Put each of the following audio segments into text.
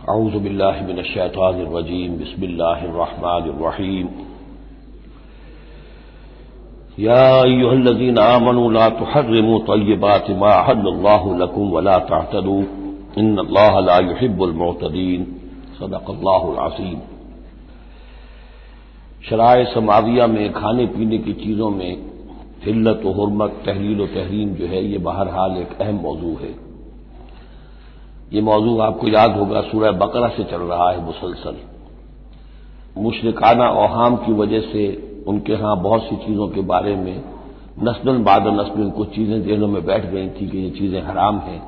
اعوذ باللہ من الشیطان الرجیم بسم اللہ الرحمن الرحیم یا ایھا الذین آمنوا لا تحرموا طیبات ما احل اللہ لکم ولا تعتدوا ان اللہ لا يحب المعتدین صدق اللہ العظیم۔ شرائع سماویہ میں کھانے پینے کی چیزوں میں حلت و حرمت، تحلیل و تحریم جو ہے یہ بہرحال ایک اہم موضوع ہے۔ یہ موضوع آپ کو یاد ہوگا سورہ بقرہ سے چل رہا ہے مسلسل۔ مشرکانہ اوہام کی وجہ سے ان کے ہاں بہت سی چیزوں کے بارے میں نسل بعد نسل کچھ چیزیں ذہنوں میں بیٹھ گئی تھیں کہ یہ چیزیں حرام ہیں،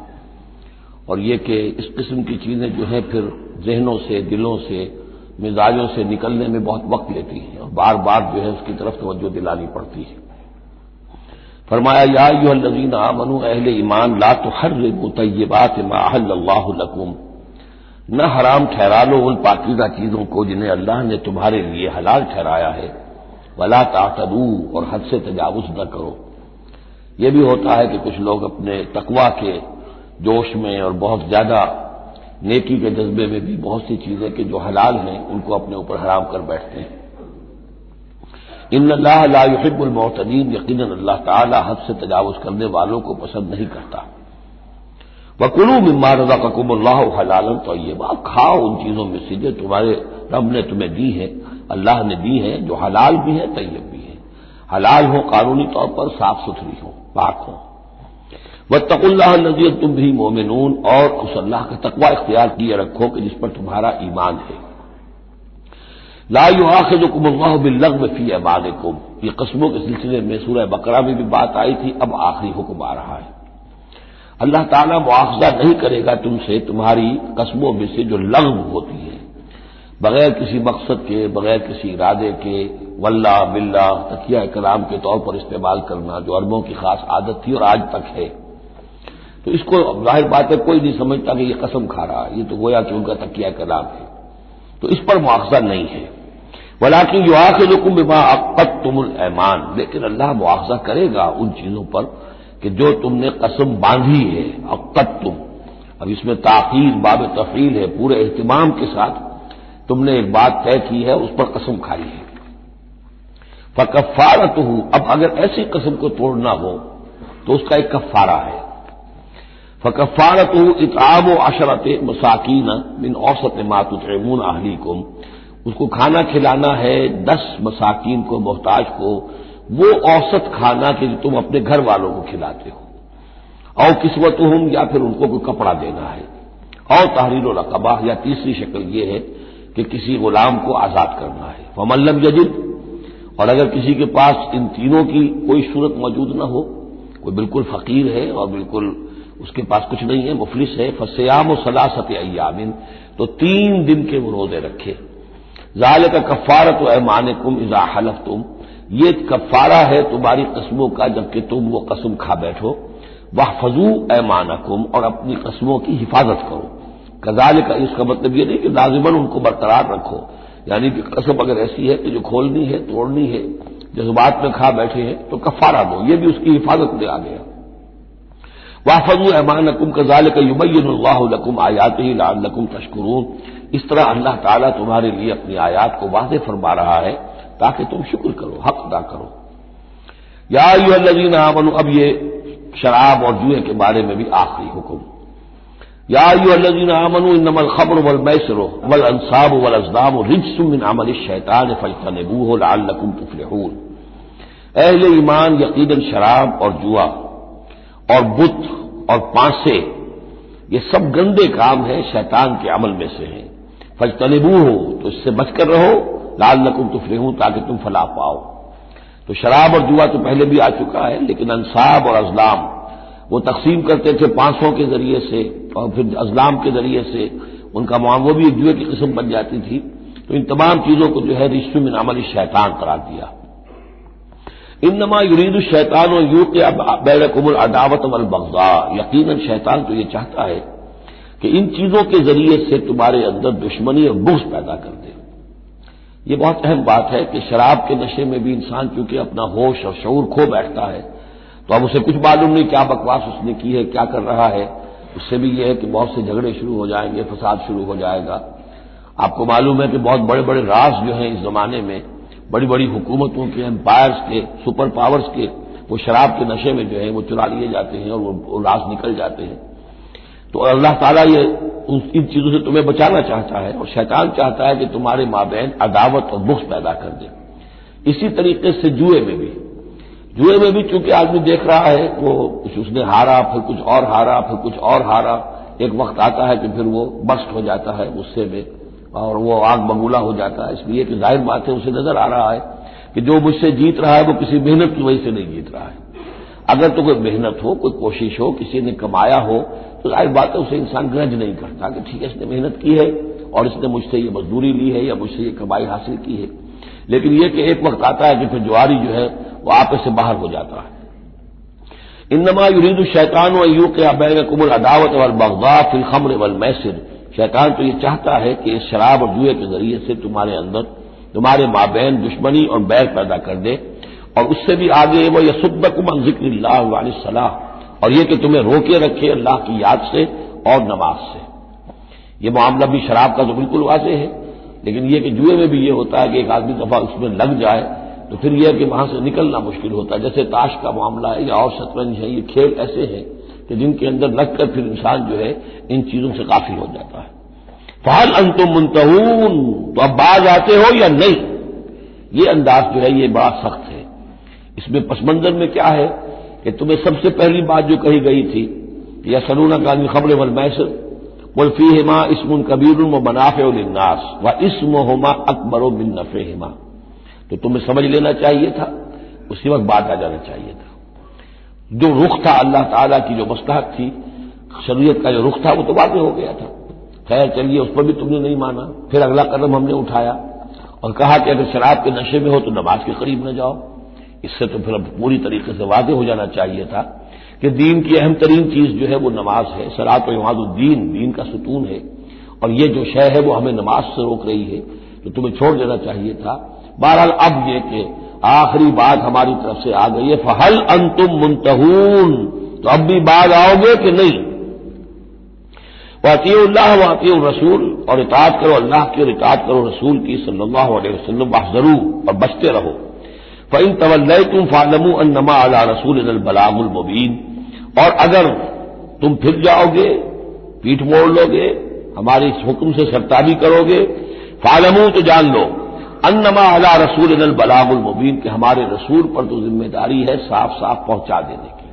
اور یہ کہ اس قسم کی چیزیں جو ہیں پھر ذہنوں سے، دلوں سے، مزاجوں سے نکلنے میں بہت وقت لیتی ہیں اور بار بار جو ہے اس کی طرف توجہ دلانی پڑتی ہے۔ فرمایا یا ایھا الذین آمنوا، اہل ایمان، لا تحرموا طیبات ما احل اللہ لکم، نہ حرام ٹھہرا لو ان پاکیزہ چیزوں کو جنہیں اللہ نے تمہارے لیے حلال ٹھہرایا ہے، ولا تعتدوا، اور حد سے تجاوز نہ کرو۔ یہ بھی ہوتا ہے کہ کچھ لوگ اپنے تقویٰ کے جوش میں اور بہت زیادہ نیکی کے جذبے میں بھی بہت سی چیزیں کہ جو حلال ہیں ان کو اپنے اوپر حرام کر بیٹھتے ہیں۔ ان اللہ لا يحب المعتدین، یقیناً اللہ تعالی حد سے تجاوز کرنے والوں کو پسند نہیں کرتا۔ وَكُلُوا مِمَّا رَزَقَكُمُ اللَّهُ حَلَالًا طَيِّبًا، کھاؤ ان چیزوں میں سے جو تمہارے رب نے تمہیں دی ہے، اللہ نے دی ہے، جو حلال بھی ہے طیب بھی ہے، حلال ہو قانونی طور پر، صاف ستھری ہو، پاک ہو۔ وَاتَّقُوا اللَّهَ الَّذِي أَنتُم بِهِ مُؤْمِنُونَ، اور اس اللہ کا تقوی اختیار کیے رکھو کہ جس پر تمہارا ایمان ہے۔ لا یؤاخذکم اللہ باللغو فی ایمانکم، یہ قسموں کے سلسلے میں سورہ بقرہ میں بھی بات آئی تھی، اب آخری حکم آ رہا ہے۔ اللہ تعالیٰ مؤاخذہ نہیں کرے گا تم سے تمہاری قسموں میں سے جو لغو ہوتی ہے، بغیر کسی مقصد کے، بغیر کسی ارادے کے، واللہ باللہ تکیہ کلام کے طور پر استعمال کرنا، جو عربوں کی خاص عادت تھی اور آج تک ہے۔ تو اس کو ظاہر بات ہے کوئی نہیں سمجھتا کہ یہ قسم کھا رہا ہے، یہ تو گویا کہ ان کا تکیہ کلام ہے، تو اس پر مؤاخذہ نہیں ہے۔ وَلَٰكِن يُؤَاخِذُكُم بِمَا عَقَّدتُّمُ الْأَيْمَانَ، لیکن اللہ مؤاخذہ کرے گا ان چیزوں پر کہ جو تم نے قسم باندھی ہے، عقدتم، اب اس میں تاخیر باب تفعیل ہے، پورے اہتمام کے ساتھ تم نے ایک بات طے کی ہے، اس پر قسم کھائی ہے۔ فَكَفَّارَتُهُ، اب اگر ایسی قسم کو توڑنا ہو تو اس کا ایک کفارہ ہے۔ فَكَفَّارَتُهُ إِطْعَامُ عَشَرَةِ مَسَاكِينَ مِنْ أَوْسَطِ مَا تُطْعِمُونَ أَهْلِيكُمْ، اس کو کھانا کھلانا ہے 10 مساکین کو، محتاج کو، وہ اوسط کھانا کہ جو تم اپنے گھر والوں کو کھلاتے ہو۔ او کسوتہم، یا پھر ان کو کوئی کپڑا دینا ہے۔ او تحریر رقبہ، یا تیسری شکل یہ ہے کہ کسی غلام کو آزاد کرنا ہے۔ فمن لم یجد، اور اگر کسی کے پاس ان تینوں کی کوئی صورت موجود نہ ہو، کوئی بالکل فقیر ہے اور بالکل اس کے پاس کچھ نہیں ہے، مفلس ہے، فصیام ثلاثۃ ایام، تو 3 دن کے وہ روزے رکھے۔ ذالک کفارۃ ایمانکم اذا حلفتم، یہ کفارہ ہے تمہاری قسموں کا جبکہ تم وہ قسم کھا بیٹھو۔ واحفظوا ایمانکم، اور اپنی قسموں کی حفاظت کرو۔ کذالک، اس کا مطلب یہ نہیں کہ لازماً ان کو برقرار رکھو، یعنی کہ قسم اگر ایسی ہے کہ جو کھولنی ہے، توڑنی ہے، جذبات میں کھا بیٹھے ہیں تو کفارہ دو، یہ بھی اس کی حفاظت میں آ گیا۔ واحفظوا ایمانکم کذالک یبین اللہ لکم آیاتہ لعلکم تشکرون، اس طرح اللہ تعالیٰ تمہارے لیے اپنی آیات کو واضح فرما رہا ہے تاکہ تم شکر کرو، حق ادا کرو۔ یا ایھا الذین آمنوا، اب یہ شراب اور جوئے کے بارے میں بھی آخری حکم۔ یا ایھا الذین آمنوا انما الخمر والمیسر والانصاب والازلام رجس من عمل الشیطان فاجتنبوہ لعلکم تفلحون، اہل ایمان، یقیناً شراب اور جوا اور بت اور پانسے یہ سب گندے کام ہیں، شیطان کے عمل میں سے ہیں۔ فاجتنبوہ، تو اس سے بچ کر رہو، لعلکم تفلحون، تاکہ تم فلاح پاؤ۔ تو شراب اور جوا تو پہلے بھی آ چکا ہے، لیکن انصاب اور ازلام وہ تقسیم کرتے تھے پانسوں کے ذریعے سے اور پھر ازلام کے ذریعے سے، ان کا وہ بھی ایک جوئے کی قسم بن جاتی تھی۔ تو ان تمام چیزوں کو جو ہے رجس من عمل الشیطان قرار دیا۔ انما یرید الشیطان یوقع بینکم العداوۃ والبغضاء، یقیناً شیطان تو یہ چاہتا ہے کہ ان چیزوں کے ذریعے سے تمہارے اندر دشمنی اور بغض پیدا کر دے۔ یہ بہت اہم بات ہے کہ شراب کے نشے میں بھی انسان چونکہ اپنا ہوش اور شعور کھو بیٹھتا ہے، تو اب اسے کچھ معلوم نہیں کیا بکواس اس نے کی ہے، کیا کر رہا ہے، اس سے بھی یہ ہے کہ بہت سے جھگڑے شروع ہو جائیں گے، فساد شروع ہو جائے گا۔ آپ کو معلوم ہے کہ بہت بڑے بڑے راز جو ہیں اس زمانے میں، بڑی بڑی حکومتوں کے، امپائرز کے، سپر پاورز کے، وہ شراب کے نشے میں جو ہے وہ چرا لیے جاتے ہیں اور وہ راز نکل جاتے ہیں۔ تو اللہ تعالیٰ یہ ان چیزوں سے تمہیں بچانا چاہتا ہے، اور شیطان چاہتا ہے کہ تمہارے مابین عداوت اور بغض پیدا کر دے۔ اسی طریقے سے جوئے میں بھی چونکہ آدمی دیکھ رہا ہے وہ اس نے ہارا، پھر کچھ اور ہارا، پھر کچھ اور ہارا، ایک وقت آتا ہے کہ پھر وہ برسٹ ہو جاتا ہے غصے میں اور وہ آگ بگولا ہو جاتا ہے، اس لیے کہ ظاہر بات ہے اسے نظر آ رہا ہے کہ جو مجھ سے جیت رہا ہے وہ کسی محنت کی وجہ سے نہیں جیت رہا ہے۔ اگر تو کوئی محنت ہو، کوئی کوشش ہو، کسی نے کمایا ہو تو ظاہر بات ہے اسے انسان گرج نہیں کرتا کہ ٹھیک ہے اس نے محنت کی ہے اور اس نے مجھ سے یہ مزدوری لی ہے یا مجھ سے یہ کمائی حاصل کی ہے۔ لیکن یہ کہ ایک وقت آتا ہے کہ پھر جواری جو ہے وہ آپے سے باہر ہو جاتا ہے۔ انما یرید الشیطان ان یوقع بینکم العداوۃ والبغضاء فی الخمر والمیسر، شیطان تو یہ چاہتا ہے کہ اس شراب اور جوئے کے ذریعے سے تمہارے اندر، تمہارے مابین دشمنی اور بیر پیدا کر دے، اور اس سے بھی آگے وہ یصدکم عن ذکر اللہ وعن الصلاۃ، اور یہ کہ تمہیں روکے رکھے اللہ کی یاد سے اور نماز سے۔ یہ معاملہ بھی شراب کا تو بالکل واضح ہے، لیکن یہ کہ جوئے میں بھی یہ ہوتا ہے کہ ایک آدمی دفعہ اس میں لگ جائے تو پھر یہ کہ وہاں سے نکلنا مشکل ہوتا ہے، جیسے تاش کا معاملہ ہے یا اور شطرنج ہے، یہ کھیل ایسے ہیں کہ جن کے اندر لگ کر پھر انسان جو ہے ان چیزوں سے غافل ہو جاتا ہے۔ فہل انتم منتہون، تو اب باز آتے ہو یا نہیں؟ یہ انداز جو ہے یہ بڑا سخت ہے۔ اس میں پس منظر میں کیا ہے کہ تمہیں سب سے پہلی بات جو کہی گئی تھی یسألونک عن الخمر والمیسر قل فیہما اسم کبیر ومنافع للناس واسمہما اکبر من نفعہما، تو تمہیں سمجھ لینا چاہیے تھا، اسی وقت بات آ جانا چاہیے تھا۔ جو رخ تھا اللہ تعالیٰ کی جو مصلحت تھی، شریعت کا جو رخ تھا وہ تو واضح ہو گیا تھا۔ خیر چلیے اس پر بھی تم نے نہیں مانا، پھر اگلا قدم ہم نے اٹھایا اور کہا کہ اگر شراب کے نشے میں ہو تو نماز کے قریب نہ جاؤ۔ اس سے تو پھر اب پوری طریقے سے واضح ہو جانا چاہیے تھا کہ دین کی اہم ترین چیز جو ہے وہ نماز ہے، صلاۃ و عماد الدین، دین کا ستون ہے، اور یہ جو شے ہے وہ ہمیں نماز سے روک رہی ہے، تو تمہیں چھوڑ دینا چاہیے تھا۔ بہرحال اب یہ کہ آخری بات ہماری طرف سے آ گئی ہے، فہل انتم منتہون، تو اب بھی بعد آؤ گے کہ نہیں؟ واطیعوا اللہ واطیعوا الرسول، اور اطاعت کرو اللہ کی اور اطاعت کرو رسول کی صلی اللہ علیہ وسلم، واحذروا، اور بچتے رہو۔ فإن تولیتم فاعلموا انما علی رسولنا البلاغ المبین، اور اگر تم پھر جاؤ گے، پیٹھ موڑ لو گے، ہمارے اس حکم سے سرتابی کرو گے، فاعلموا، تو جان لو، انما علی رسولنا البلاغ المبین، کہ ہمارے رسول پر تو ذمہ داری ہے صاف صاف پہنچا دینے کی۔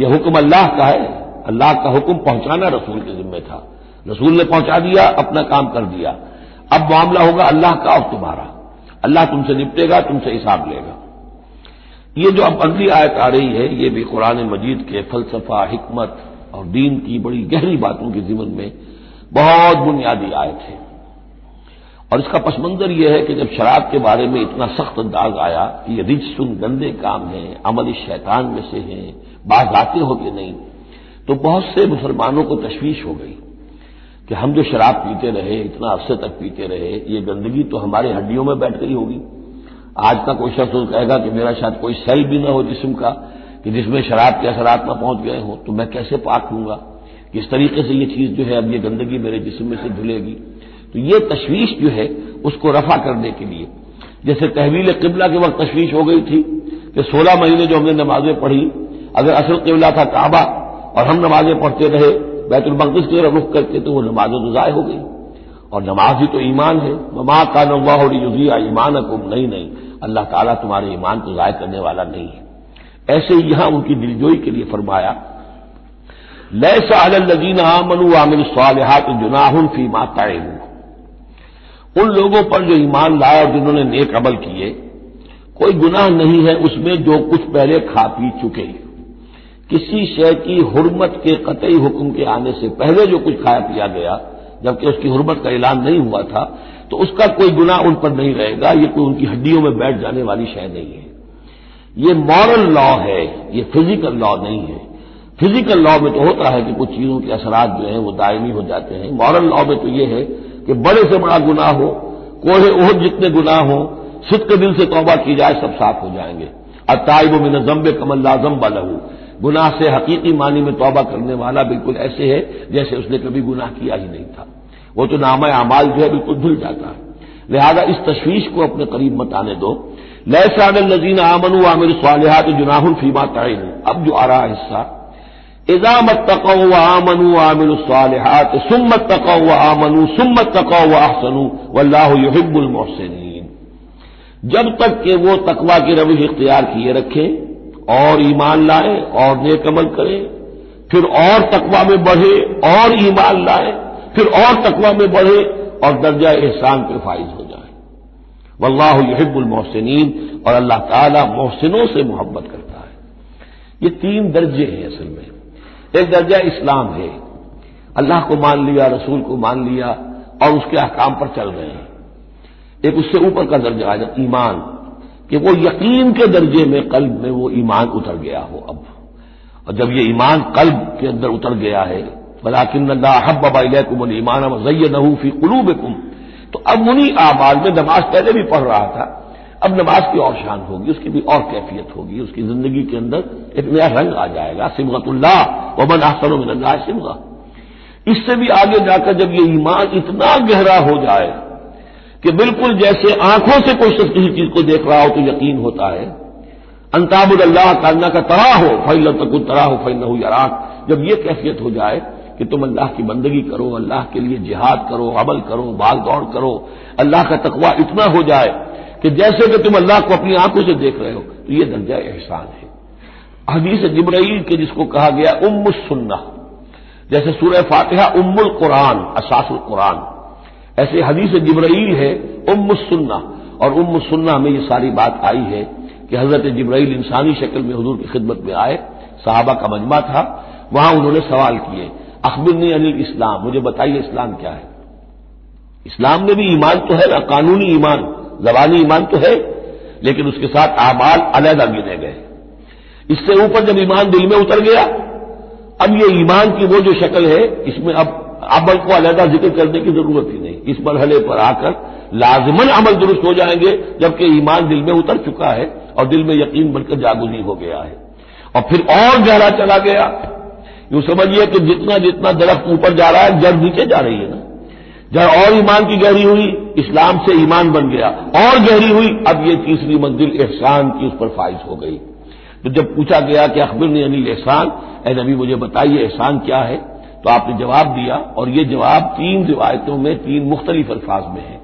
یہ حکم اللہ کا ہے، اللہ کا حکم پہنچانا رسول کے ذمہ تھا، رسول نے پہنچا دیا، اپنا کام کر دیا۔ اب معاملہ ہوگا اللہ کا اور تمہارا، اللہ تم سے نپٹے گا، تم سے حساب لے گا۔ یہ جو اب اگلی آیت آ رہی ہے یہ بھی قرآن مجید کے فلسفہ، حکمت اور دین کی بڑی گہری باتوں کے ضمن میں بہت بنیادی آیت ہے، اور اس کا پس منظر یہ ہے کہ جب شراب کے بارے میں اتنا سخت انداز آیا کہ یہ رجسن، گندے کام ہیں، عمل شیطان میں سے ہیں، باز آتے ہو کہ نہیں، تو بہت سے مسلمانوں کو تشویش ہو گئی کہ ہم جو شراب پیتے رہے، اتنا عرصے تک پیتے رہے، یہ گندگی تو ہمارے ہڈیوں میں بیٹھ گئی ہوگی۔ آج کا کوئی شخص کہے گا کہ میرا شاید کوئی سیل بھی نہ ہو جسم کا کہ جس میں شراب کے اثرات نہ پہنچ گئے ہوں، تو میں کیسے پاک ہوں گا؟ کس طریقے سے یہ چیز جو ہے اب یہ گندگی میرے جسم میں سے دھلے گی؟ تو یہ تشویش جو ہے اس کو رفع کرنے کے لیے، جیسے تحویل قبلہ کے وقت تشویش ہو گئی تھی کہ 16 مہینے جو ہم نے نمازیں پڑھی، اگر اصل قبلہ تھا کعبہ اور ہم نمازیں پڑھتے رہے بیت المقدس کی طرف رخ کرتے تو وہ نمازیں تو ضائع ہو گئی، اور نماز ہی تو ایمان ہے۔ وما کان اللہ لیضیع ایمانکم، نہیں، اللہ تعالیٰ تمہارے ایمان کو ضائع کرنے والا نہیں ہے۔ ایسے ہی یہاں ان کی دلجوئی کے لیے فرمایا لیس علی الذین آمنوا وعملوا الصالحات جناح فیما طعموا، ان لوگوں پر جو ایمان لائے اور جنہوں نے نیک عمل کیے کوئی گناہ نہیں ہے اس میں جو کچھ پہلے کھا پی چکے۔ کسی شے کی حرمت کے قطعی حکم کے آنے سے پہلے جو کچھ کھایا پیا گیا جبکہ اس کی حرمت کا اعلان نہیں ہوا تھا تو اس کا کوئی گناہ ان پر نہیں رہے گا، یہ کوئی ان کی ہڈیوں میں بیٹھ جانے والی شے نہیں ہے۔ یہ مورل لا ہے، یہ فزیکل لا نہیں ہے۔ فزیکل لا میں تو ہوتا ہے کہ کچھ چیزوں کے اثرات جو ہیں وہ دائمی ہو جاتے ہیں، مورل لا میں تو یہ ہے کہ بڑے سے بڑا گناہ ہو، کوہ احد جتنے گناہ ہوں، صدق دل سے توبہ کی جائے سب صاف ہو جائیں گے۔ التائب من الذنب کمن لا ذنب لہ، گناہ سے حقیقی معنی میں توبہ کرنے والا بالکل ایسے ہے جیسے اس نے کبھی گناہ کیا ہی نہیں تھا، وہ تو نامہ اعمال جو ہے بالکل دھل جاتا ہے۔ لہذا اس تشویش کو اپنے قریب مت آنے دو۔ لیس علی الذین آمنوا وعملوا الصالحات جناح فیما طعموا، اب جو آ رہا حصہ، اذا اتقوا وآمنوا وعملوا الصالحات ثم اتقوا وآمنوا ثم اتقوا واحسنوا واللہ یحب المحسنین، جب تک کہ وہ تقوی کی روش اختیار کیے رکھیں اور ایمان لائیں اور نیک عمل کریں، پھر اور تقوی میں بڑھے اور ایمان لائیں، پھر اور تقوی میں بڑھے اور درجہ احسان پہ فائز ہو جائے۔ واللہ یحب المحسنین، اور اللہ تعالی محسنوں سے محبت کرتا ہے۔ یہ تین درجے ہیں اصل میں۔ ایک درجہ اسلام ہے، اللہ کو مان لیا، رسول کو مان لیا اور اس کے احکام پر چل رہے ہیں۔ ایک اس سے اوپر کا درجہ آ جاتا ایمان، کہ وہ یقین کے درجے میں قلب میں وہ ایمان اتر گیا ہو اب، اور جب یہ ایمان قلب کے اندر اتر گیا ہے، وَلَٰكِنَّ اللَّهَ حَبَّبَ إِلَيْكُمُ الْإِيمَانَ وَزَيَّنَهُ فِي قُلُوبِكُمْ، تو اب انہی اعمال میں نماز پہلے بھی پڑھ رہا تھا، اب نماز کی اور شان ہوگی، اس کی بھی اور کیفیت ہوگی، اس کی زندگی کے اندر ایک نیا رنگ آ جائے گا۔ صبغۃ اللہ ومن احسن من اللہ صبغہ۔ اس سے بھی آگے جا کر جب یہ ایمان اتنا گہرا ہو جائے کہ بالکل جیسے آنکھوں سے کوئی شخص کسی چیز کو دیکھ رہا ہو تو یقین ہوتا ہے، ان تعبد اللہ کانک تراہ فإن لم تکن تراہ فإنہ یراک، جب یہ کیفیت ہو جائے کہ تم اللہ کی بندگی کرو، اللہ کے لیے جہاد کرو، عمل کرو، بھاگ دوڑ کرو، اللہ کا تقویٰ اتنا ہو جائے کہ جیسے کہ تم اللہ کو اپنی آنکھوں سے دیکھ رہے ہو، تو یہ درجہ احسان ہے۔ حدیث جبرائیل کے جس کو کہا گیا ام السنہ، جیسے سورہ فاتحہ ام القرآن اساس القرآن، ایسے حدیث جبرائیل ہے ام السنہ، اور ام السنہ میں یہ ساری بات آئی ہے کہ حضرت جبرائیل انسانی شکل میں حضور کی خدمت میں آئے، صحابہ کا مجمع تھا، وہاں انہوں نے سوال کیے، اخبرنی عن الاسلام، مجھے بتائیے اسلام کیا ہے۔ اسلام میں بھی ایمان تو ہے نا، قانونی ایمان، زبانی ایمان تو ہے، لیکن اس کے ساتھ اعمال علیحدہ گنے گئے۔ اس سے اوپر جب ایمان دل میں اتر گیا، اب یہ ایمان کی وہ جو شکل ہے، اس میں اب عمل کو علیحدہ ذکر کرنے کی ضرورت ہی نہیں، اس مرحلے پر آ کر لازماً عمل درست ہو جائیں گے، جبکہ ایمان دل میں اتر چکا ہے اور دل میں یقین بن کر جاگزی ہو گیا ہے، اور پھر اور گہرا چلا گیا۔ یوں سمجھیے کہ جتنا جتنا درخت اوپر جا رہا ہے جڑ نیچے جا رہی ہے نا، جڑ اور ایمان کی گہری ہوئی، اسلام سے ایمان بن گیا، اور گہری ہوئی، اب یہ تیسری منزل احسان کی اس پر فائز ہو گئی۔ تو جب پوچھا گیا کہ اخبرنی عن الاحسان، اے نبی مجھے بتائیے احسان کیا ہے، تو آپ نے جواب دیا، اور یہ جواب تین روایتوں میں تین مختلف الفاظ میں ہے۔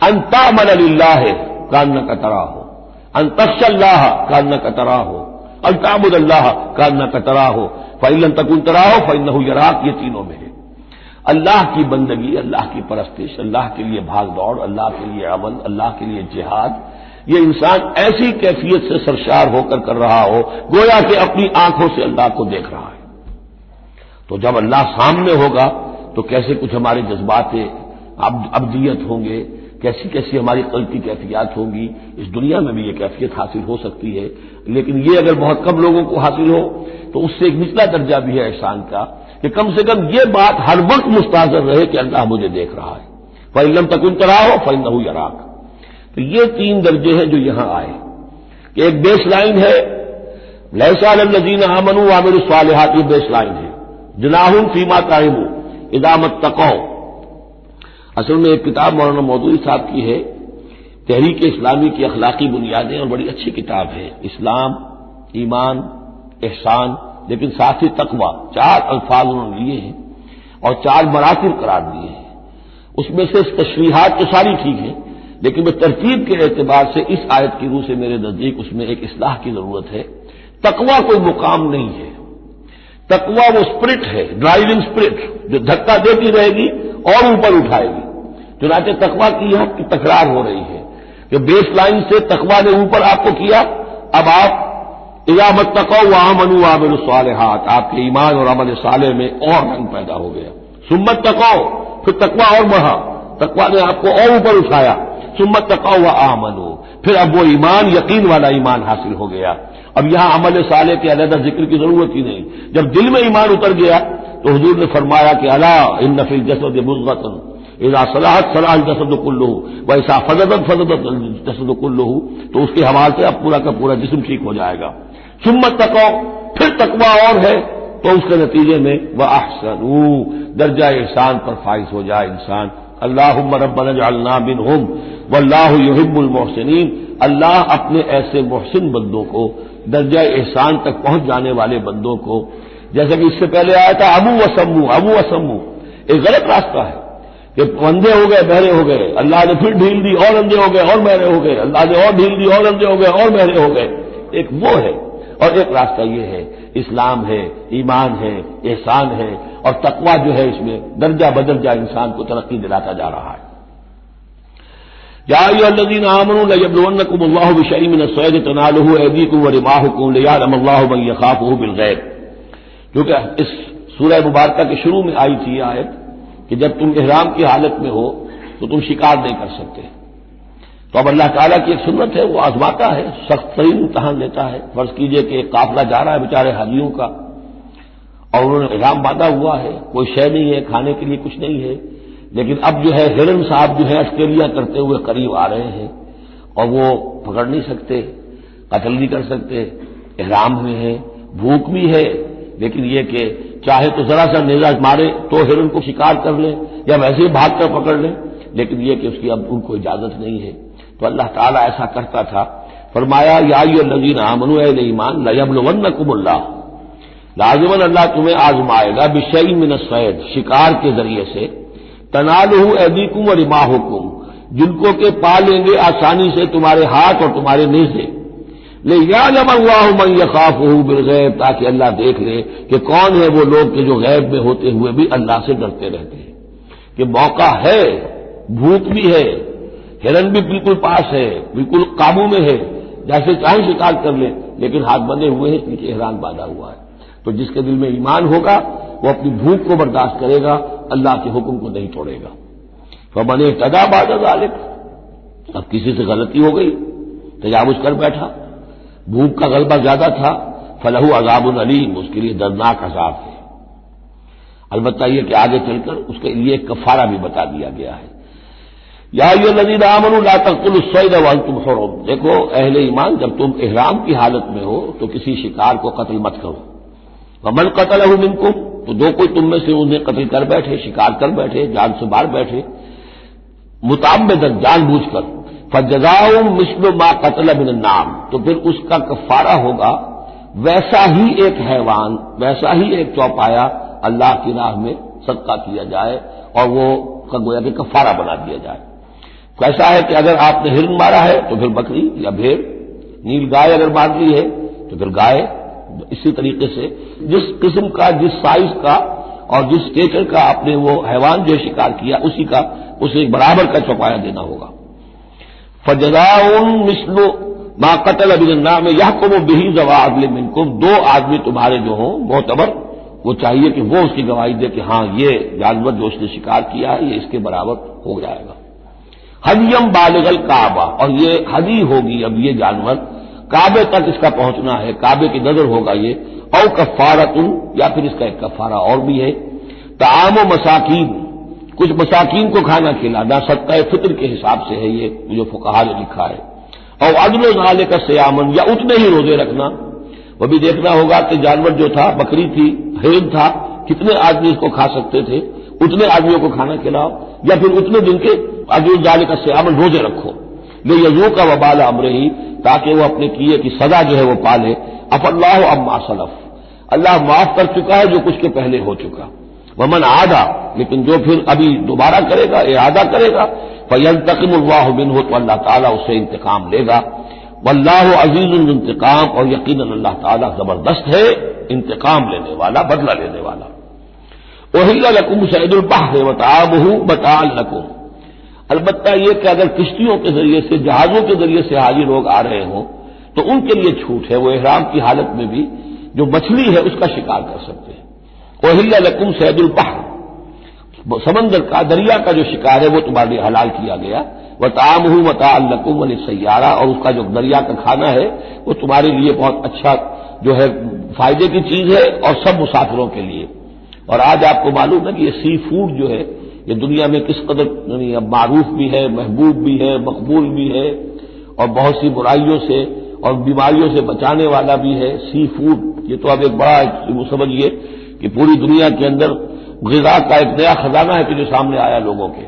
ان تعمل للہ کانک تراہ، ان تخشى اللہ کانک تراہ، ان تعبد اللہ کانک تراہ فإن لم تکن تراہ فإنہ یراک، یہ تینوں میں ہے۔ اللہ کی بندگی، اللہ کی پرستش، اللہ کے لیے بھاگ دوڑ، اللہ کے لیے عمل، اللہ کے لیے جہاد، یہ انسان ایسی کیفیت سے سرشار ہو کر رہا ہو گویا کہ اپنی آنکھوں سے اللہ کو دیکھ رہا ہے۔ تو جب اللہ سامنے ہوگا تو کیسے کچھ ہمارے جذبات ابدیت ہوں گے، کیسی کیسی ہماری قلب کی کیفیات ہوں گی، اس دنیا میں بھی یہ کیفیت حاصل ہو سکتی ہے، لیکن یہ اگر بہت کم لوگوں کو حاصل ہو تو اس سے ایک نچلا درجہ بھی ہے احسان کا، کہ کم سے کم یہ بات ہر وقت مستحضر رہے کہ اللہ مجھے دیکھ رہا ہے۔ فإن لم تکن تراہ فإنہ یراک۔ تو یہ تین درجے ہیں جو یہاں آئے، کہ ایک بیس لائن ہے لیس علی الذین آمنوا وعملوا الصالحات، یہ بیس لائن ہے، جناح فیما طعموا اذا اتقوا۔ اصل میں ایک کتاب مولانا مودودی صاحب کی ہے، تحریک اسلامی کی اخلاقی بنیادیں، اور بڑی اچھی کتاب ہے، اسلام، ایمان، احسان، لیکن ساتھ ہی تقوی، چار الفاظ انہوں نے لیے ہیں اور چار مراتب قرار دیے ہیں۔ اس میں سے تشریحات تو ساری ٹھیک ہیں، لیکن میں ترتیب کے اعتبار سے اس آیت کی روح سے میرے نزدیک اس میں ایک اصلاح کی ضرورت ہے۔ تقوی کوئی مقام نہیں ہے، تقوی وہ اسپرٹ ہے، ڈرائیونگ اسپرٹ، جو دھکا دیتی رہے گی اور اوپر اٹھائے گی۔ چنانچہ تقوی کی یہاں کی تکرار ہو رہی ہے کہ بیس لائن سے تقوی نے اوپر آپ کو کیا، اب آپ اذا اتقوا وآمنوا وعملوا الصالحات، آپ کے ایمان اور عمل صالح میں اور رنگ پیدا ہو گیا۔ ثم اتقوا، پھر تقوی اور بڑھا، تقوی نے آپ کو اور اوپر اٹھایا۔ ثم اتقوا وآمنوا، پھر اب وہ ایمان یقین والا ایمان حاصل ہو گیا۔ اب یہاں عمل صالح کے علیحدہ ذکر کی ضرورت ہی نہیں، جب دل میں ایمان اتر گیا تو حضور نے فرمایا کہ الا ان فی الجسد مضغۃ اذا صلحت صلح الجسد كله واذا فسدت فسد الجسد كله، تو اس کے حوالے سے اب پورا کا پورا جسم ٹھیک ہو جائے گا۔ ثم تقوا، پھر تقویٰ اور ہے تو اس کے نتیجے میں وَأَحْسَنُوا، درجہ احسان پر فائز ہو جائے انسان. اللہم ربنا اجعلنا منہم واللہ یحب المحسنین. اللہ اپنے ایسے محسن بندوں کو، درجہ احسان تک پہنچ جانے والے بندوں کو، جیسا کہ اس سے پہلے آیا تھا ابو وسمو، ایک غلط راستہ ہے کہ اندھے ہو گئے بہرے ہو گئے، اللہ نے پھر ڈھیل دی اور اندھے ہو گئے اور بہرے ہو گئے، اللہ نے اور ڈھیل دی اور اندھے ہو گئے اور بہرے ہو گئے. ایک وہ ہے، اور ایک راستہ یہ ہے اسلام ہے، ایمان ہے، احسان ہے، اور تقویٰ جو ہے اس میں درجہ بدرجہ انسان کو ترقی دلاتا جا رہا ہے. یا ایھا الذین آمنوا لیبلونکم اللہ بشیء من الصید تنالہ ایدیکم ورماحکم لیعلم اللہ من یخافہ بالغیب. کیونکہ اس سورہ مبارکہ کے شروع میں آئی تھی یہ آیت کہ جب تم احرام کی حالت میں ہو تو تم شکار نہیں کر سکتے. تو اب اللہ تعالیٰ کی ایک سنت ہے، وہ آزماتا ہے، سخت ترین امتحان لیتا ہے. فرض کیجئے کہ ایک قافلہ جا رہا ہے بیچارے حاجیوں کا، اور انہوں نے احرام باندھا ہوا ہے، کوئی شے نہیں ہے، کھانے کے لیے کچھ نہیں ہے، لیکن اب جو ہے ہرن صاحب جو ہے اٹکیلیاں کرتے ہوئے قریب آ رہے ہیں، اور وہ پکڑ نہیں سکتے، قتل نہیں کر سکتے، احرام میں ہے، بھوک بھی ہے، لیکن یہ کہ چاہے تو ذرا سا نیزہ مارے تو ہرن کو شکار کر لیں یا ویسے ہی بھاگ کر پکڑ لیں، لیکن یہ کہ اس کی اب ان کو اجازت نہیں ہے. تو اللہ تعالیٰ ایسا کرتا تھا. فرمایا یا ایھا الذین آمنوا، اہل ایمان، لیبلونکم اللہ، لازماً اللہ تمہیں آزمائے گا بشیء من الصید، شکار کے ذریعے سے، تنالہ ایدیکم ورماحکم، جن کو کہ پا لیں گے آسانی سے تمہارے ہاتھ اور تمہارے نیزے. لیعلم اللہ من یخافہ بالغیب، تاکہ اللہ دیکھ لے کہ کون ہے وہ لوگ کہ جو غیب میں ہوتے ہوئے بھی اللہ سے ڈرتے رہتے ہیں. کہ موقع ہے، بھوک بھی ہے، ہرن بھی بالکل پاس ہے، بالکل قابو میں ہے، جیسے چاہے شکار کر لے، لیکن ہاتھ بندھے ہوئے ہیں، پیچھے احرام باندھا ہوا ہے. تو جس کے دل میں ایمان ہوگا وہ اپنی بھوک کو برداشت کرے گا، اللہ کے حکم کو نہیں توڑے گا. فمن اهتدى بعد ذلك، اب کسی سے غلطی ہو گئی، تجاوز کر بیٹھا، بھوک کا غلبہ زیادہ تھا، فلہ عذاب علیم، اس کے لیے دردناک عذاب ہے. البتہ یہ کہ آگے چل کر اس کے لیے ایک کفارہ بھی بتا دیا گیا ہے. یا ایھا الذین آمنوا لا تقتلوا الصید وانتم حرم، دیکھو اہل ایمان، جب تم احرام کی حالت میں ہو تو کسی شکار کو قتل مت کرو. ومن قتلہ منکم، تو جو کوئی تم میں سے انہیں قتل کر بیٹھے، شکار کر بیٹھے، جان سے مار بیٹھے، متعمدن، جان بوجھ کر، فجزاء مثل ما قتل من النعم، تو پھر اس کا کفارہ ہوگا ویسا ہی ایک حیوان، ویسا ہی ایک چوپایا اللہ کی راہ میں صدقہ کیا جائے، اور وہ کا گویا کہ کفارہ بنا دیا جائے. کیسا ہے کہ اگر آپ نے ہرن مارا ہے تو پھر بکری یا بھیڑ، نیل گائے اگر مار لی ہے تو پھر گائے. اسی طریقے سے جس قسم کا، جس سائز کا اور جس اسٹیچر کا آپ نے وہ حیوان جو شکار کیا، اسی کا اسے برابر کا چوپایا دینا ہوگا. فجزاء مثل ما قتل من النعم یحکم به ذوی عدل منکم، دو آدمی تمہارے جو ہوں معتبر، وہ چاہیے کہ وہ اس کی گواہی دے کہ ہاں یہ جانور جو اس نے شکار کیا ہے یہ اس کے برابر ہو جائے گا. ہدیم بالغ الکعبہ، اور یہ ہدی ہوگی اب یہ جانور، کعبے تک اس کا پہنچنا ہے، کعبے کی نظر ہوگا یہ. او کفارۃ، یا پھر اس کا ایک کفارہ اور بھی ہے، طعام و مساکین، کچھ مساکین کو کھانا کھلانا، صدقہ فطر کے حساب سے ہے یہ جو فقہا نے لکھا ہے. اور عدل ذالک صیامن، یا اتنے ہی روزے رکھنا. وہ بھی دیکھنا ہوگا کہ جانور جو تھا، بکری تھی، ہرن تھا، کتنے آدمی اس کو کھا سکتے تھے، اتنے آدمیوں کو کھانا کھلاؤ، یا پھر اتنے دن کے عدل ذالک صیامن روزے رکھو. لیذوق وبال امرہ، تاکہ وہ اپنے کیے کی سزا جو ہے وہ پالے. عفا اللہ عما سلف، اللہ معاف کر چکا ہے جو کچھ کے پہلے ہو چکا. ومن عاد، لیکن جو پھر ابھی دوبارہ کرے گا، اعادہ کرے گا، فینتقم اللہ منہ، تو اللہ تعالیٰ اس سے انتقام لے گا. واللہ عزیز الانتقام، اور یقیناً اللہ تعالیٰ زبردست ہے، انتقام لینے والا، بدلہ لینے والا. احل لکم صید البحر وطعامہ متاعا لکم، البتہ یہ کہ اگر کشتیوں کے ذریعے سے، جہازوں کے ذریعے سے حاجی لوگ آ رہے ہوں تو ان کے لیے چھوٹ ہے، وہ احرام کی حالت میں بھی جو مچھلی ہے اس کا شکار کر سکتے ہیں. احل لکم صید البحر، سمندر کا، دریا کا جو شکار ہے وہ تمہارے لیے حلال کیا گیا. وطعامہ متاعا لکم وللسیارہ، اور اس کا جو دریا کا کھانا ہے وہ تمہارے لیے بہت اچھا جو ہے فائدے کی چیز ہے، اور سب مسافروں کے لیے. اور آج آپ کو معلوم ہے کہ یہ سی فوڈ جو ہے یہ دنیا میں کس قدر اب معروف بھی ہے، محبوب بھی ہے، مقبول بھی ہے، اور بہت سی برائیوں سے اور بیماریوں سے بچانے والا بھی ہے، سی فوڈ، یہ تو اب ایک بڑا سمجھیے کہ پوری دنیا کے اندر غذا کا ایک نیا خزانہ ہے کہ جو سامنے آیا لوگوں کے.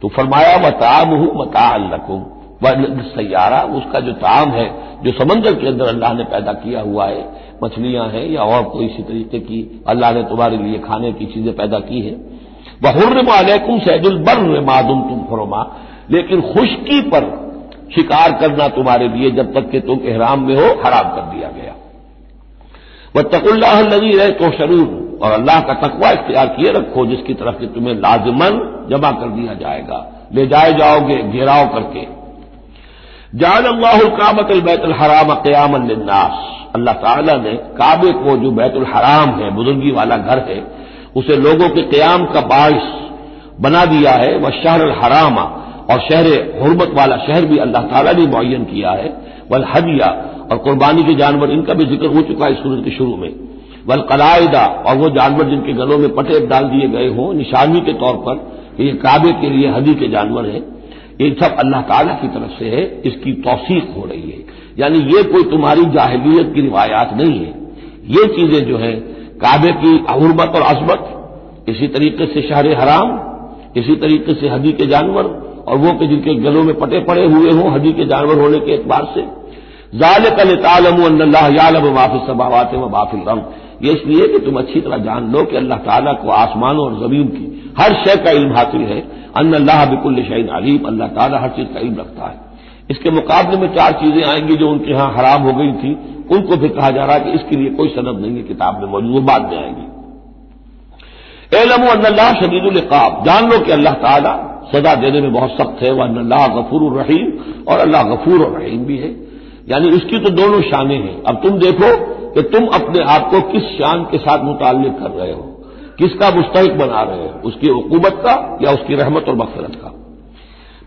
تو فرمایا وطعامہ متاعا لکم والسیارہ، اس کا جو طعام ہے جو سمندر کے اندر اللہ نے پیدا کیا ہوا ہے، مچھلیاں ہیں یا اور کوئی اسی طریقے کی اللہ نے تمہارے لیے کھانے کی چیزیں پیدا کی ہیں. وحرم علیکم صید البر ما دمتم حرما، لیکن خشکی پر شکار کرنا تمہارے لیے جب تک کہ تم احرام میں ہو حرام کر دیا گیا. واتقوا اللہ الذی الیہ تحشرون، اور اللہ کا تقوی اختیار کیے رکھو جس کی طرف کہ تمہیں لازماً جمع کر دیا جائے گا، لے جائے جاؤ گے گھیراؤ کر کے. جعل اللہ الکعبۃ البیت الحرام قیاما للناس، اللہ تعالیٰ نے کعبے کو جو بیت الحرام ہے، بزرگی والا گھر ہے، اسے لوگوں کے قیام کا باعث بنا دیا ہے. والشہر الحرام، اور شہر حرمت والا شہر بھی اللہ تعالیٰ نے معین کیا ہے. والہدیہ، اور قربانی کے جانور، ان کا بھی ذکر ہو چکا ہے اس سورت کے شروع میں. والقلائد، اور وہ جانور جن کے گلوں میں پٹے ڈال دیے گئے ہوں نشانی کے طور پر کہ یہ کعبے کے لیے ہدی کے جانور ہیں، یہ سب اللہ تعالیٰ کی طرف سے ہے، اس کی توثیق ہو رہی ہے. یعنی یہ کوئی تمہاری جاہلیت کی روایات نہیں ہے، یہ چیزیں جو ہیں کعبے کی حرمت اور عظمت، اسی طریقے سے شہر حرام، اسی طریقے سے ہدی کے جانور، اور وہ کہ جن کے گلوں میں پٹے پڑے ہوئے ہوں ہدی کے جانور ہونے کے اعتبار سے. ذالک لتعلموا ان اللہ یعلم ما فی السماوات و ما فی الارض، یہ اس لیے کہ تم اچھی طرح جان لو کہ اللہ تعالیٰ کو آسمانوں اور زمین کی ہر شے کا علم حاصل ہے. ان اللہ بکل شیء علیم، اللہ تعالیٰ ہر چیز کا علم رکھتا ہے. اس کے مقابلے میں 4 چیزیں آئیں گی جو ان کے ہاں حرام ہو گئی تھی، ان کو پھر کہا جا رہا ہے کہ اس کے لیے کوئی سند نہیں ہے کتاب میں موجود، وہ بعد میں آئیں گی. اعلموا ان اللہ شدید العقاب، جان لو کہ اللہ تعالیٰ سزا دینے میں بہت سخت ہے. وان اللہ غفور الرحیم، اور اللہ غفور الرحیم بھی ہے. یعنی اس کی تو دونوں شانیں ہیں. اب تم دیکھو کہ تم اپنے آپ کو کس شان کے ساتھ متعلق کر رہے ہو، کس کا مستحق بنا رہے ہو، اس کی عقوبت کا یا اس کی رحمت اور مغفرت کا.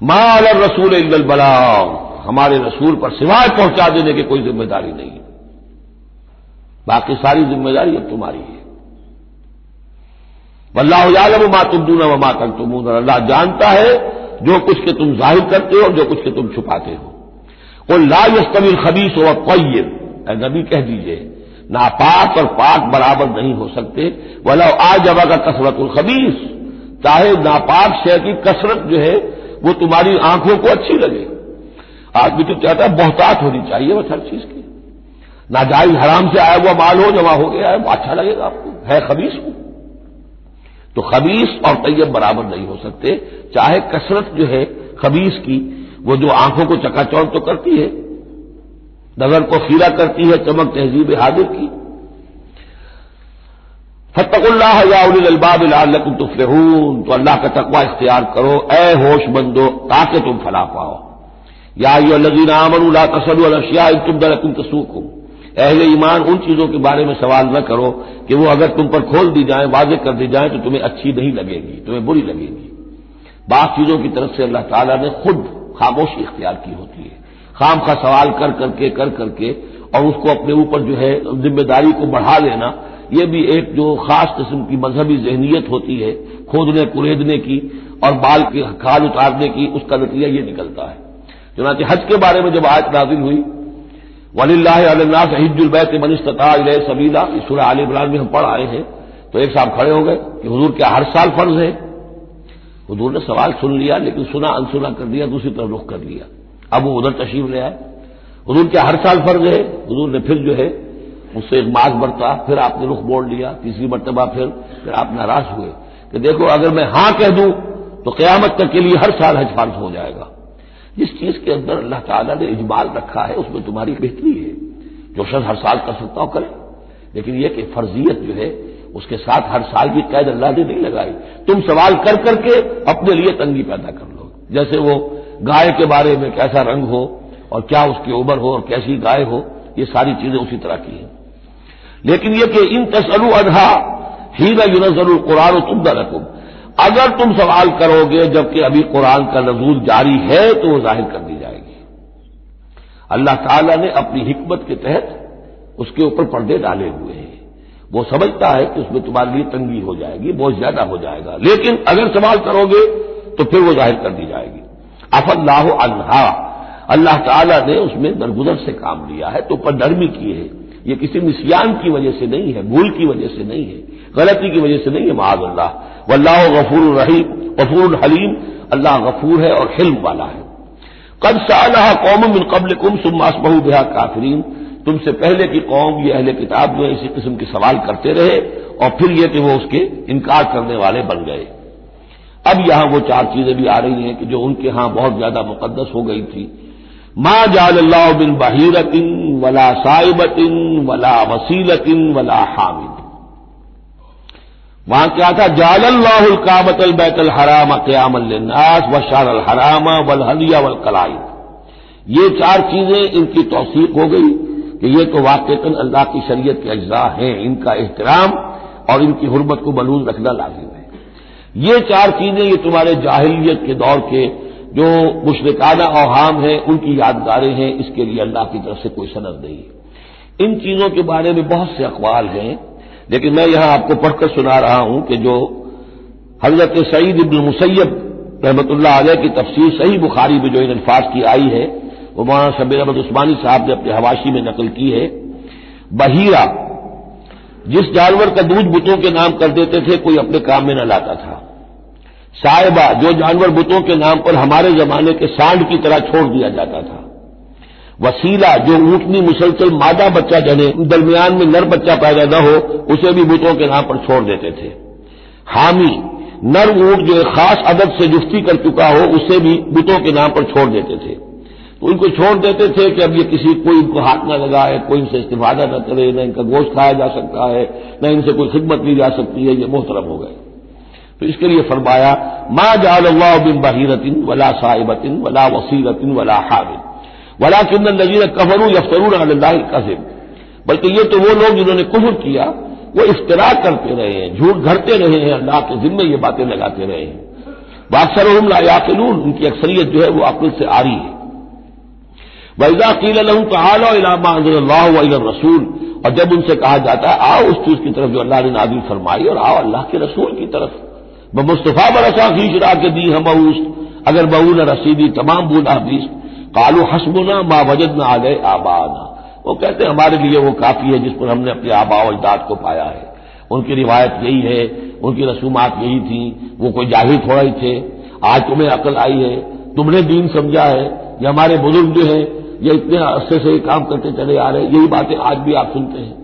ما علی الرسول الا البلاغ، ہمارے رسول پر سوائے پہنچا دینے کی کوئی ذمہ داری نہیں ہے، باقی ساری ذمہ داری اب تمہاری ہے. واللہ یعلم ما تبدون وما تکتمون، اللہ جانتا ہے جو کچھ کہ تم ظاہر کرتے ہو اور جو کچھ کہ تم چھپاتے ہو. قل لا یستوی الخبیث والطیب، اے نبی کہہ دیجئے ناپاک اور پاک برابر نہیں ہو سکتے. ولو اعجبک کثرت الخبیث، چاہے ناپاک شے کی کثرت جو ہے وہ تمہاری آنکھوں کو اچھی لگے. آدمی تو چاہتا ہے بہتات ہونی چاہیے بس ہر چیز کی، ناجائز حرام سے آیا ہوا مال ہو جمع ہو گیا ہے وہ اچھا لگے گا آپ کو، ہے خبیث ہو. تو خبیث اور طیب برابر نہیں ہو سکتے، چاہے کثرت جو ہے خبیث کی وہ جو آنکھوں کو چکا چوند تو کرتی ہے، نظر کو خیرہ کرتی ہے، چمک تہذیب حاضر کی. فاتقوا اللہ یا اولی الالباب لعلکم تفلحون، تو اللہ کا تقوی اختیار کرو اے ہوش مندو تاکہ تم فلاح پاؤ. یا ایھا الذین آمنوا لا تسألوا عن اشیاء ان تبد لکم تسؤکم، اہل ایمان ان چیزوں کے بارے میں سوال نہ کرو کہ وہ اگر تم پر کھول دی جائیں، واضح کر دی جائیں تو تمہیں اچھی نہیں لگے گی، تمہیں بری لگے گی. بعض چیزوں کی طرف سے اللہ تعالیٰ نے خود خاموشی اختیار کی ہوتی ہے، خام خواہ سوال کر کر کے اور اس کو اپنے اوپر جو ہے ذمہ داری کو بڑھا لینا، یہ بھی ایک جو خاص قسم کی مذہبی ذہنیت ہوتی ہے، کھودنے کریدنے کی اور بال کی کھال اتارنے کی، اس کا نتیجہ یہ نکلتا ہے. چنانچہ حج کے بارے میں جب آیت نازل ہوئی وَلِلَّهِ عَلَى النَّاسِ حِجُّ الْبَيْتِ مَنِ اسْتَطَاعَ إِلَيْهِ سَبِيلًا، اس سورہ آل عمران میں ہم پڑھ آئے ہیں. تو ایک صاحب کھڑے ہو گئے کہ حضور کیا ہر سال فرض ہے؟ حضور نے سوال سن لیا لیکن سنا انسنا کر دیا، دوسری طرف رخ کر لیا. اب وہ ادھر تشریف لے آئے. حضور کیا ہر سال فرض ہے؟ حضور نے پھر جو ہے اس سے ایک ماس برتا، پھر آپ نے رخ موڑ لیا، تیسری مرتبہ پھر آپ ناراض ہوئے کہ دیکھو اگر میں ہاں کہہ دوں تو قیامت تک کے لیے ہر سال حج فرض ہو جائے گا. جس چیز کے اندر اللہ تعالیٰ نے اجمال رکھا ہے اس میں تمہاری بہتری ہے. جو شخص ہر سال کر سکتا ہو کرے، لیکن یہ کہ فرضیت جو ہے اس کے ساتھ ہر سال کی قید اللہ نے نہیں لگائی. تم سوال کر کے اپنے لیے تنگی پیدا کر لو. جیسے وہ گائے کے بارے میں کیسا رنگ ہو اور کیا اس کی عمر ہو اور کیسی گائے ہو، یہ ساری چیزیں اسی طرح کی ہیں. لیکن یہ کہ ان تسألوا عنہا حین ینزل القرآن تبد لکم، اگر تم سوال کرو گے جبکہ ابھی قرآن کا نزول جاری ہے تو وہ ظاہر کر دی جائے گی. اللہ تعالیٰ نے اپنی حکمت کے تحت اس کے اوپر پردے ڈالے ہوئے ہیں. وہ سمجھتا ہے کہ اس میں تمہارے لیے تنگی ہو جائے گی، بہت زیادہ ہو جائے گا، لیکن اگر سوال کرو گے تو پھر وہ ظاہر کر دی جائے گی. عفا اللہ عنہا، اللہ تعالیٰ نے اس میں درگزر سے کام لیا ہے، تو پر نرمی کی ہے، یہ کسی نسیان کی وجہ سے نہیں ہے، بھول کی وجہ سے نہیں ہے، غلطی کی وجہ سے نہیں ہے، معاذ اللہ۔ واللہ غفور رحیم غفور حلیم، اللہ غفور ہے اور حلم والا ہے۔ قد سألها قوم من قبلكم ثم اصبحوا بها کافرین، تم سے پہلے کی قوم یہ اہل کتاب جو ہے اسی قسم کے سوال کرتے رہے اور پھر یہ کہ وہ اس کے انکار کرنے والے بن گئے۔ اب یہاں وہ چار چیزیں بھی آ رہی ہیں کہ جو ان کے ہاں بہت زیادہ مقدس ہو گئی تھی۔ ما جعل اللہ من بحیرۃ ولا صائبۃ ولا وسیلۃ ولا حام، وہاں کیا تھا؟ جعل اللہ الکعبۃ البیت الحرام قیاما للناس والشہر الحرام والہدی والقلائد، یہ چار چیزیں ان کی توثیق ہو گئی کہ یہ تو واقعتاً اللہ کی شریعت کے اجزاء ہیں، ان کا احترام اور ان کی حرمت کو ملحوظ رکھنا لازم ہے۔ یہ چار چیزیں یہ تمہارے جاہلیت کے دور کے جو مشرکانہ اوہام ہیں ان کی یادگاریں ہیں، اس کے لیے اللہ کی طرف سے کوئی سند نہیں ہے۔ ان چیزوں کے بارے میں بہت سے اقوال ہیں، لیکن میں یہاں آپ کو پڑھ کر سنا رہا ہوں کہ جو حضرت سعید ابن مسیب رحمۃ اللہ علیہ کی تفسیر صحیح بخاری میں جو ان الفاظ کی آئی ہے وہ مولانا شبیر احمد عثمانی صاحب نے اپنے حواشی میں نقل کی ہے۔ بحیرہ جس جانور کا دودھ بتوں کے نام کر دیتے تھے کوئی اپنے کام میں نہ لاتا تھا۔ صائبہ جو جانور بتوں کے نام پر ہمارے زمانے کے سانڈ کی طرح چھوڑ دیا جاتا تھا۔ وسیلہ جو اونٹنی مسلسل مادہ بچہ جنے درمیان میں نر بچہ پیدا نہ ہو اسے بھی بتوں کے نام پر چھوڑ دیتے تھے۔ حامی نر اونٹ جو ایک خاص عدد سے جفتی کر چکا ہو اسے بھی بتوں کے نام پر چھوڑ دیتے تھے، تو ان کو چھوڑ دیتے تھے کہ اب یہ کسی کوئی ان کو ہاتھ نہ لگائے، کوئی ان سے استفادہ نہ کرے، نہ ان کا گوشت کھایا جا سکتا ہے، نہ ان سے کوئی خدمت لی جا سکتی ہے، یہ محترم ہو گئے۔ تو اس کے لیے فرمایا ما جعل اللہ من بحیرۃ ولا صائبۃ ولا وسیلۃ ولا حام ولکن الذین کفروا یفترون علی اللہ الکذب، بلکہ یہ تو وہ لوگ جنہوں نے کفر کیا وہ افترا کرتے رہے ہیں، جھوٹ گھڑتے رہے ہیں، اللہ کے ذمے یہ باتیں لگاتے رہے ہیں۔ واکثرهم لا یعقلون، ان کی اکثریت جو ہے وہ عقل سے عاری ہے۔ وَإِذَا قِيلَ لَهُمْ تَعَالَوْا إِلَىٰ مَا أَنزَلَ اللَّهُ وَإِلَى الرَّسُولِ، اور جب ان سے کہا جاتا ہے آؤ اس چیز کی طرف جو اللہ نے نازل فرمائی اور آؤ اللہ کے رسول کی طرف، بمصطفیٰ برسا فی شراک دی ہم اوست، اگر بہو نہ رسیدی تمام بولا بیست، قالوا حسبنا ما وجدنا علیہ آباءنا، وہ کہتے ہیں ہمارے لیے وہ کافی ہے جس پر ہم نے اپنے آباء و اجداد کو پایا ہے، ان کی روایت یہی ہے، ان کی رسومات یہی تھیں، وہ کوئی جاہل تھوڑا ہی تھے، آج تمہیں عقل آئی ہے، تم نے دین سمجھا ہے، یہ ہمارے بزرگ جو ہیں یہ اتنے عرصے سے یہ کام کرتے چلے آ رہے ہیں، یہی باتیں آج بھی آپ سنتے ہیں۔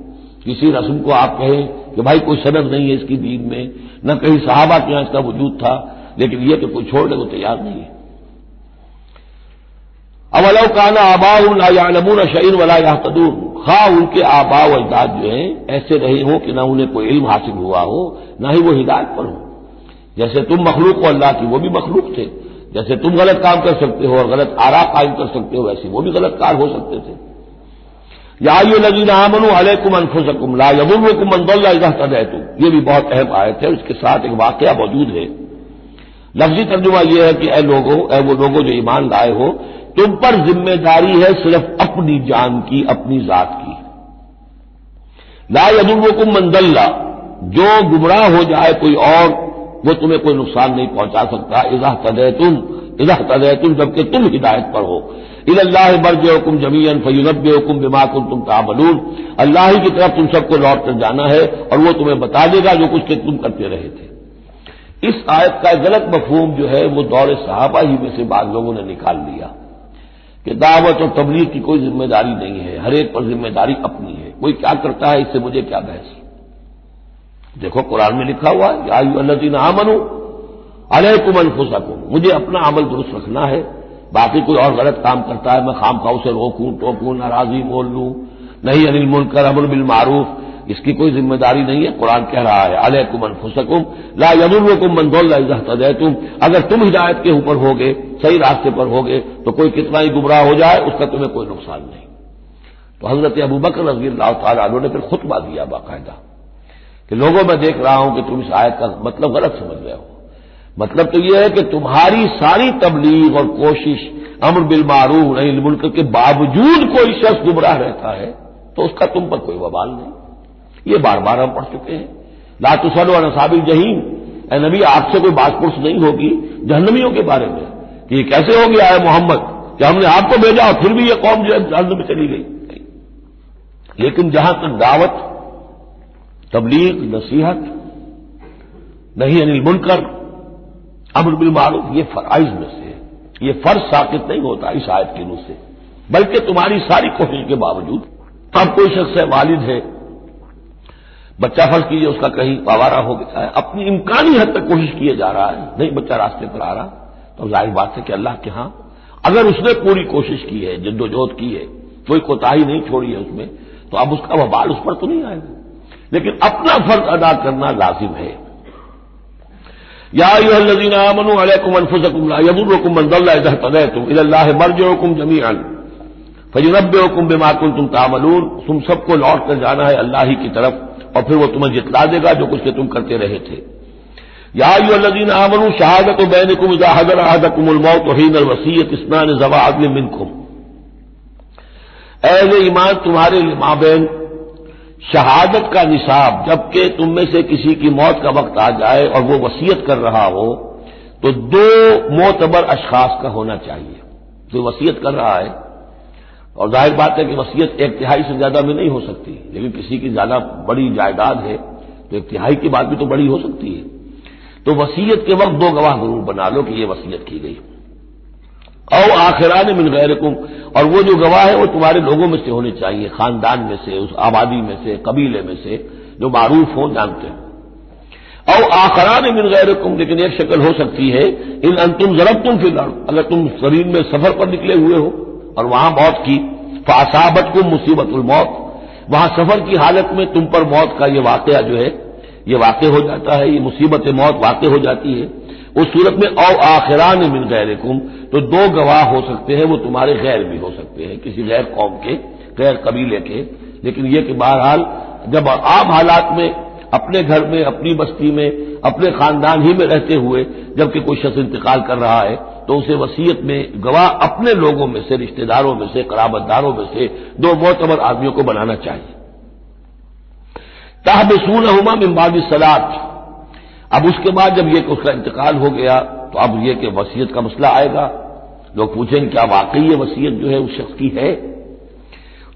کسی رسم کو آپ کہیں کہ بھائی کوئی سند نہیں ہے اس کی دین میں، نہ کہیں صحابہ کے یہاں اس کا وجود تھا، لیکن یہ کہ کوئی چھوڑنے کو تیار نہیں ہے۔ اولو کان آباؤہم لا یعلمون شیئا ولا یہتدون، خواہ ان کے آباء و اجداد جو ہیں ایسے رہے ہوں کہ نہ انہیں کوئی علم حاصل ہوا ہو نہ ہی وہ ہدایت پر ہو، جیسے تم مخلوق ہو اللہ کی وہ بھی مخلوق تھے، جیسے تم غلط کام کر سکتے ہو اور غلط آراء قائم کر سکتے ہو ویسے وہ بھی غلط کار ہو سکتے تھے۔ یا ایھا الذین آمنوا علیکم انفسکم لا یضرکم من ضل اذا اہتدیتم، یہ بھی بہت اہم آیت ہے، اس کے ساتھ ایک واقعہ موجود ہے۔ لفظی ترجمہ یہ ہے کہ اے لوگوں، اے وہ لوگوں جو ایمان لائے ہو، تم پر ذمہ داری ہے صرف اپنی جان کی، اپنی ذات کی۔ لا یضرکم من ضل، جو گمراہ ہو جائے کوئی اور وہ تمہیں کوئی نقصان نہیں پہنچا سکتا، اذا اہتدیتم جبکہ تم ہدایت پر ہو۔ الی اللہ مرجعکم جمیعا فینبئکم بما کنتم تعملون، اللہ ہی کی طرف تم سب کو لوٹ کر جانا ہے اور وہ تمہیں بتا دے گا جو کچھ کہ تم کرتے رہے تھے۔ اس آیت کا غلط مفہوم جو ہے وہ دور صحابہ ہی میں سے بعض لوگوں نے نکال لیا کہ دعوت اور تبلیغ کی کوئی ذمہ داری نہیں ہے، ہر ایک پر ذمہ داری اپنی ہے، کوئی کیا کرتا ہے اس سے مجھے کیا بحث۔ دیکھو قرآن میں لکھا ہوا ہے یا ایھا الذین آمنوا علیکم انفسکم، مجھے اپنا عمل درست رکھنا ہے، باقی کوئی اور غلط کام کرتا ہے میں خام خواہ اسے روکوں ٹوکوں ناراضی بول لوں، نہیں عن المنکر امر بالمعروف، اس کی کوئی ذمہ داری نہیں ہے۔ قرآن کہہ رہا ہے علیکم انفسکم لا یضرکم من ضل اذا اہتدیتم، اگر تم ہدایت کے اوپر ہوگے، صحیح راستے پر ہوگے تو کوئی کتنا ہی گمراہ ہو جائے اس کا تمہیں کوئی نقصان نہیں۔ تو حضرت ابوبکر رضی اللہ تعالیٰ عنہ نے پھر خطبہ دیا باقاعدہ کہ لوگوں میں دیکھ رہا ہوں کہ تم اس آیت کا مطلب غلط سمجھ رہے ہو، مطلب تو یہ ہے کہ تمہاری ساری تبلیغ اور کوشش امر بالمعروف نہی عن المنکر کے باوجود کوئی شخص گمراہ رہتا ہے تو اس کا تم پر کوئی وبال نہیں۔ یہ بار بار ہم پڑھ چکے ہیں، لا تسألوا عن اصحاب الجحیم، اے نبی آپ سے کوئی بات پرس نہیں ہوگی جہنمیوں کے بارے میں کہ یہ کیسے ہو گیا ہے محمد کہ ہم نے آپ کو بھیجا اور پھر بھی یہ قوم جو ہے جہنم میں چلی گئی. لیکن جہاں تک دعوت، تبلیغ، نصیحت، نہی عن المنکر، امر بالمعروف، یہ فرائض میں سے ہے. یہ فرض ساقط نہیں ہوتا اس آیت کے نور سے، بلکہ تمہاری ساری کوشش کے باوجود. اب کوئی شخص ہے، والد ہے، بچہ فرض کیجیے اس کا کہیں آوارہ ہو گیا ہے، اپنی امکانی حد تک کوشش کیے جا رہا ہے، نہیں بچہ راستے پر آ رہا، تو ظاہر بات ہے کہ اللہ کے ہاں اگر اس نے پوری کوشش کی ہے، جد و جہد کی ہے، کوئی کوتاہی نہیں چھوڑی ہے اس میں، تو اب اس کا وبال اس پر تو نہیں آئے گا. لیکن اپنا فرض ادا کرنا لازم ہے. یا ایھا الذین آمنوا علیکم انفسکم لا یضرکم من ضل اذا اهتدیتم الی اللہ مرجعکم جمیعا فینبئکم بما کنتم تعملون. تم سب کو لوٹ کر جانا ہے اللہ ہی کی طرف، اور پھر وہ تمہیں جتلا دے گا جو کچھ کہ تم کرتے رہے تھے. یا ایھا الذین آمنوا شہادۃ بینکم اذا حضر احدکم الموت حین الوصیۃ اثنان ذوی عدل منکم. اہل ایمان تمہارے مابین شہادت کا نصاب، جبکہ تم میں سے کسی کی موت کا وقت آ جائے اور وہ وصیت کر رہا ہو تو دو معتبر اشخاص کا ہونا چاہیے. جو وصیت کر رہا ہے، اور ظاہر بات ہے کہ وصیت ایک تہائی سے زیادہ میں نہیں ہو سکتی، لیکن کسی کی زیادہ بڑی جائیداد ہے تو ایک تہائی کی بات بھی تو بڑی ہو سکتی ہے. تو وصیت کے وقت دو گواہ ضرور بنا لو کہ یہ وصیت کی گئی. او آخران من غیرکم، اور وہ جو گواہ ہے وہ تمہارے لوگوں میں سے ہونے چاہیے، خاندان میں سے، اس آبادی میں سے، قبیلے میں سے، جو معروف ہوں، جانتے ہیں. او آخران من غیرکم، لیکن ایک شکل ہو سکتی ہے ان انتم ضربتم فی الارض، اگر تم زمین میں سفر پر نکلے ہوئے ہو اور وہاں موت کی، فاصابتکم مصیبت الموت، وہاں سفر کی حالت میں تم پر موت کا یہ واقعہ جو ہے یہ واقع ہو جاتا ہے، یہ مصیبت موت واقع ہو جاتی ہے. اس صورت میں او آخران من غیرکم، تو دو گواہ ہو سکتے ہیں، وہ تمہارے غیر بھی ہو سکتے ہیں، کسی غیر قوم کے، غیر قبیلے کے. لیکن یہ کہ بہرحال جب عام حالات میں اپنے گھر میں، اپنی بستی میں، اپنے خاندان ہی میں رہتے ہوئے جبکہ کوئی شخص انتقال کر رہا ہے تو اسے وصیت میں گواہ اپنے لوگوں میں سے، رشتہ داروں میں سے، قرابت داروں میں سے دو معتبر آدمیوں کو بنانا چاہیے. تحبسونہما من بعد الصلاۃ، اب اس کے بعد جب یہ کہ اس کا انتقال ہو گیا تو اب یہ کہ وصیت کا مسئلہ آئے گا. لوگ پوچھیں کہ کیا واقعی یہ وصیت جو ہے اس شخص کی ہے؟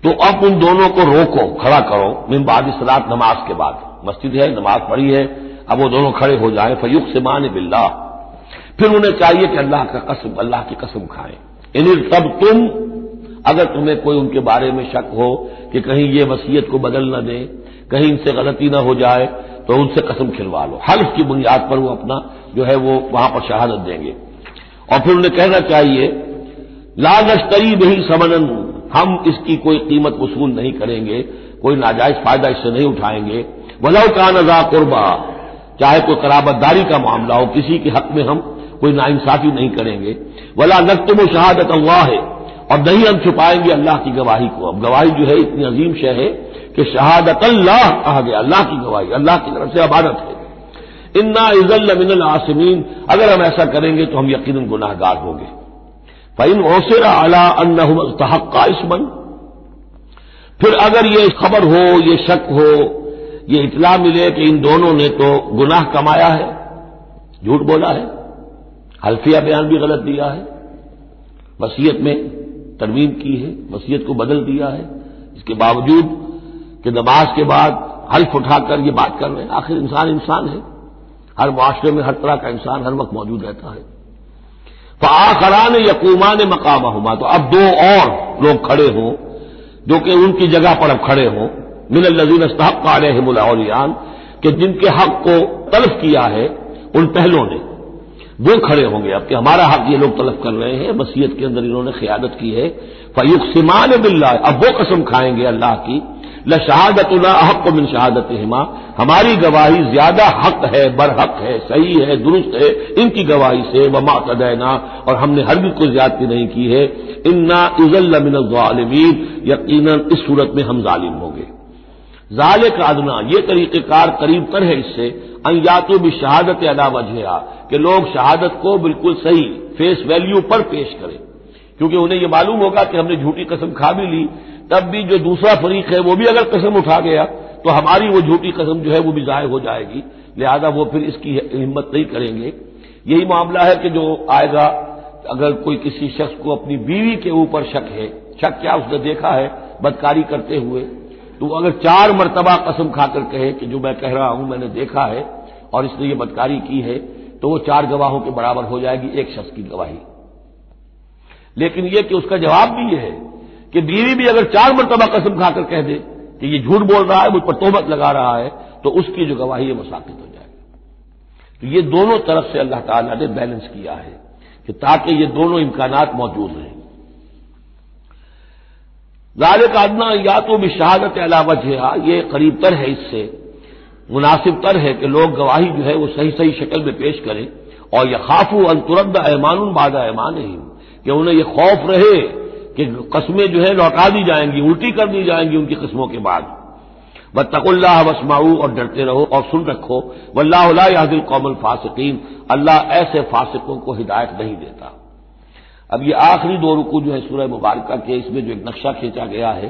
تو اب ان دونوں کو روکو، کھڑا کرو، من بعد الصلاۃ، نماز کے بعد. مسجد ہے، نماز پڑھی ہے، اب وہ دونوں کھڑے ہو جائیں. فیقسمان باللہ، پھر انہیں چاہیے کہ اللہ کا قسم، اللہ کی قسم کھائیں. ان ارتبتم، اگر تمہیں کوئی ان کے بارے میں شک ہو کہ کہیں یہ وصیت کو بدل نہ دیں، کہیں ان سے غلطی نہ ہو جائے، تو ان سے قسم کھلوا لو. حلف کی بنیاد پر وہ اپنا جو ہے وہ وہاں پر شہادت دیں گے. اور پھر انہیں کہنا چاہیے لا نشتری بہ ثمنا، ہم اس کی کوئی قیمت وصول نہیں کریں گے، کوئی ناجائز فائدہ اس سے نہیں اٹھائیں گے. ولو کان ذا قربا، چاہے کوئی قرابت داری کا معاملہ ہو، کسی کے حق میں ہم کوئی ناانصافی نہیں کریں گے. ولا نکتم شہادت اللہ، اور نہیں ہم چھپائیں گے اللہ کی گواہی کو. اب گواہی جو ہے اتنی عظیم شے ہے کہ شہادت اللہ کہا گیا، اللہ کی گواہی، اللہ کی طرف سے عبادت ہے. انا اذا لمن العاصمین، اگر ہم ایسا کریں گے تو ہم یقیناً گناہ گار ہوں گے. فإن عثر على انهم استحقا اسما، پھر اگر یہ خبر ہو، یہ شک ہو، یہ اطلاع ملے کہ ان دونوں نے تو گناہ کمایا ہے، جھوٹ بولا ہے، حلفیہ بیان بھی غلط دیا ہے، وصیت میں ترمیم کی ہے، وصیت کو بدل دیا ہے، اس کے باوجود کہ نماز کے بعد حلف اٹھا کر یہ بات کر رہے ہیں. آخر انسان انسان ہے، ہر معاشرے میں ہر طرح کا انسان ہر وقت موجود رہتا ہے. فآخران یقومان مقامہما، تو اب دو اور لوگ کھڑے ہوں جو کہ ان کی جگہ پر اب کھڑے ہوں، من الذین استحق علیہم العوریان، کہ جن کے حق کو تلف کیا ہے ان پہلوں نے، وہ کھڑے ہوں گے اب کہ ہمارا حق یہ لوگ تلف کر رہے ہیں، وصیت کے اندر انہوں نے خیانت کی ہے. فیقسمان باللہ، اب وہ قسم کھائیں گے اللہ کی، لشہادتنا احق من شہادتہما، ہماری گواہی زیادہ حق ہے، برحق ہے، صحیح ہے، درست ہے ان کی گواہی سے. وما اعتدینا، اور ہم نے ہرگز کوئی زیادتی نہیں کی ہے. انا اذا لمن الظالمین، یقیناً اس صورت میں ہم ظالم ہوں گے. ذالک ادنا، یہ طریقہ کار قریب تر ہے اس سے، ان یاتوا بالشہادۃ علی وجہہا، کہ لوگ شہادت کو بالکل صحیح فیس ویلیو پر پیش کریں، کیونکہ انہیں یہ معلوم ہوگا کہ ہم نے جھوٹی قسم کھا بھی لی، تب بھی جو دوسرا فریق ہے وہ بھی اگر قسم اٹھا گیا تو ہماری وہ جھوٹی قسم جو ہے وہ بھی ضائع ہو جائے گی، لہذا وہ پھر اس کی ہمت نہیں کریں گے. یہی معاملہ ہے کہ جو آئے گا اگر کوئی کسی شخص کو اپنی بیوی کے اوپر شک ہے، شک کیا اس نے دیکھا ہے بدکاری کرتے ہوئے، تو وہ اگر 4 مرتبہ قسم کھا کر کہے کہ جو میں کہہ رہا ہوں میں نے دیکھا ہے اور اس نے یہ بدکاری کی ہے، تو وہ 4 گواہوں کے برابر ہو جائے گی ایک شخص کی گواہی۔ لیکن یہ کہ اس کا جواب بھی یہ ہے کہ بیوی بھی اگر 4 مرتبہ قسم کھا کر کہہ دے کہ یہ جھوٹ بول رہا ہے، مجھ پر تہمت لگا رہا ہے، تو اس کی جو گواہی ہے وہ ثابت ہو جائے گی۔ تو یہ دونوں طرف سے اللہ تعالیٰ نے بیلنس کیا ہے کہ تاکہ یہ دونوں امکانات موجود رہیں۔ ذالک ادنیٰ یا تو بشہادت علی وجہہا، یہ قریب تر ہے، اس سے مناسب تر ہے کہ لوگ گواہی جو ہے وہ صحیح شکل میں پیش کریں، اور یخافوا ان ترد ایمان بعد ایمانہم، کہ انہیں یہ خوف رہے کہ قسمیں جو ہے لوٹا دی جائیں گی، الٹی کر دی جائیں گی ان کی قسموں کے بعد۔ واتقوا اللہ واسمعوا، اور ڈرتے رہو اور سن رکھو، واللہ لا یہدی القوم الفاسقین، اللہ ایسے فاسقوں کو ہدایت نہیں دیتا۔ اب یہ آخری 2 رکوع جو ہے سورہ مبارکہ کے، اس میں جو ایک نقشہ کھینچا گیا ہے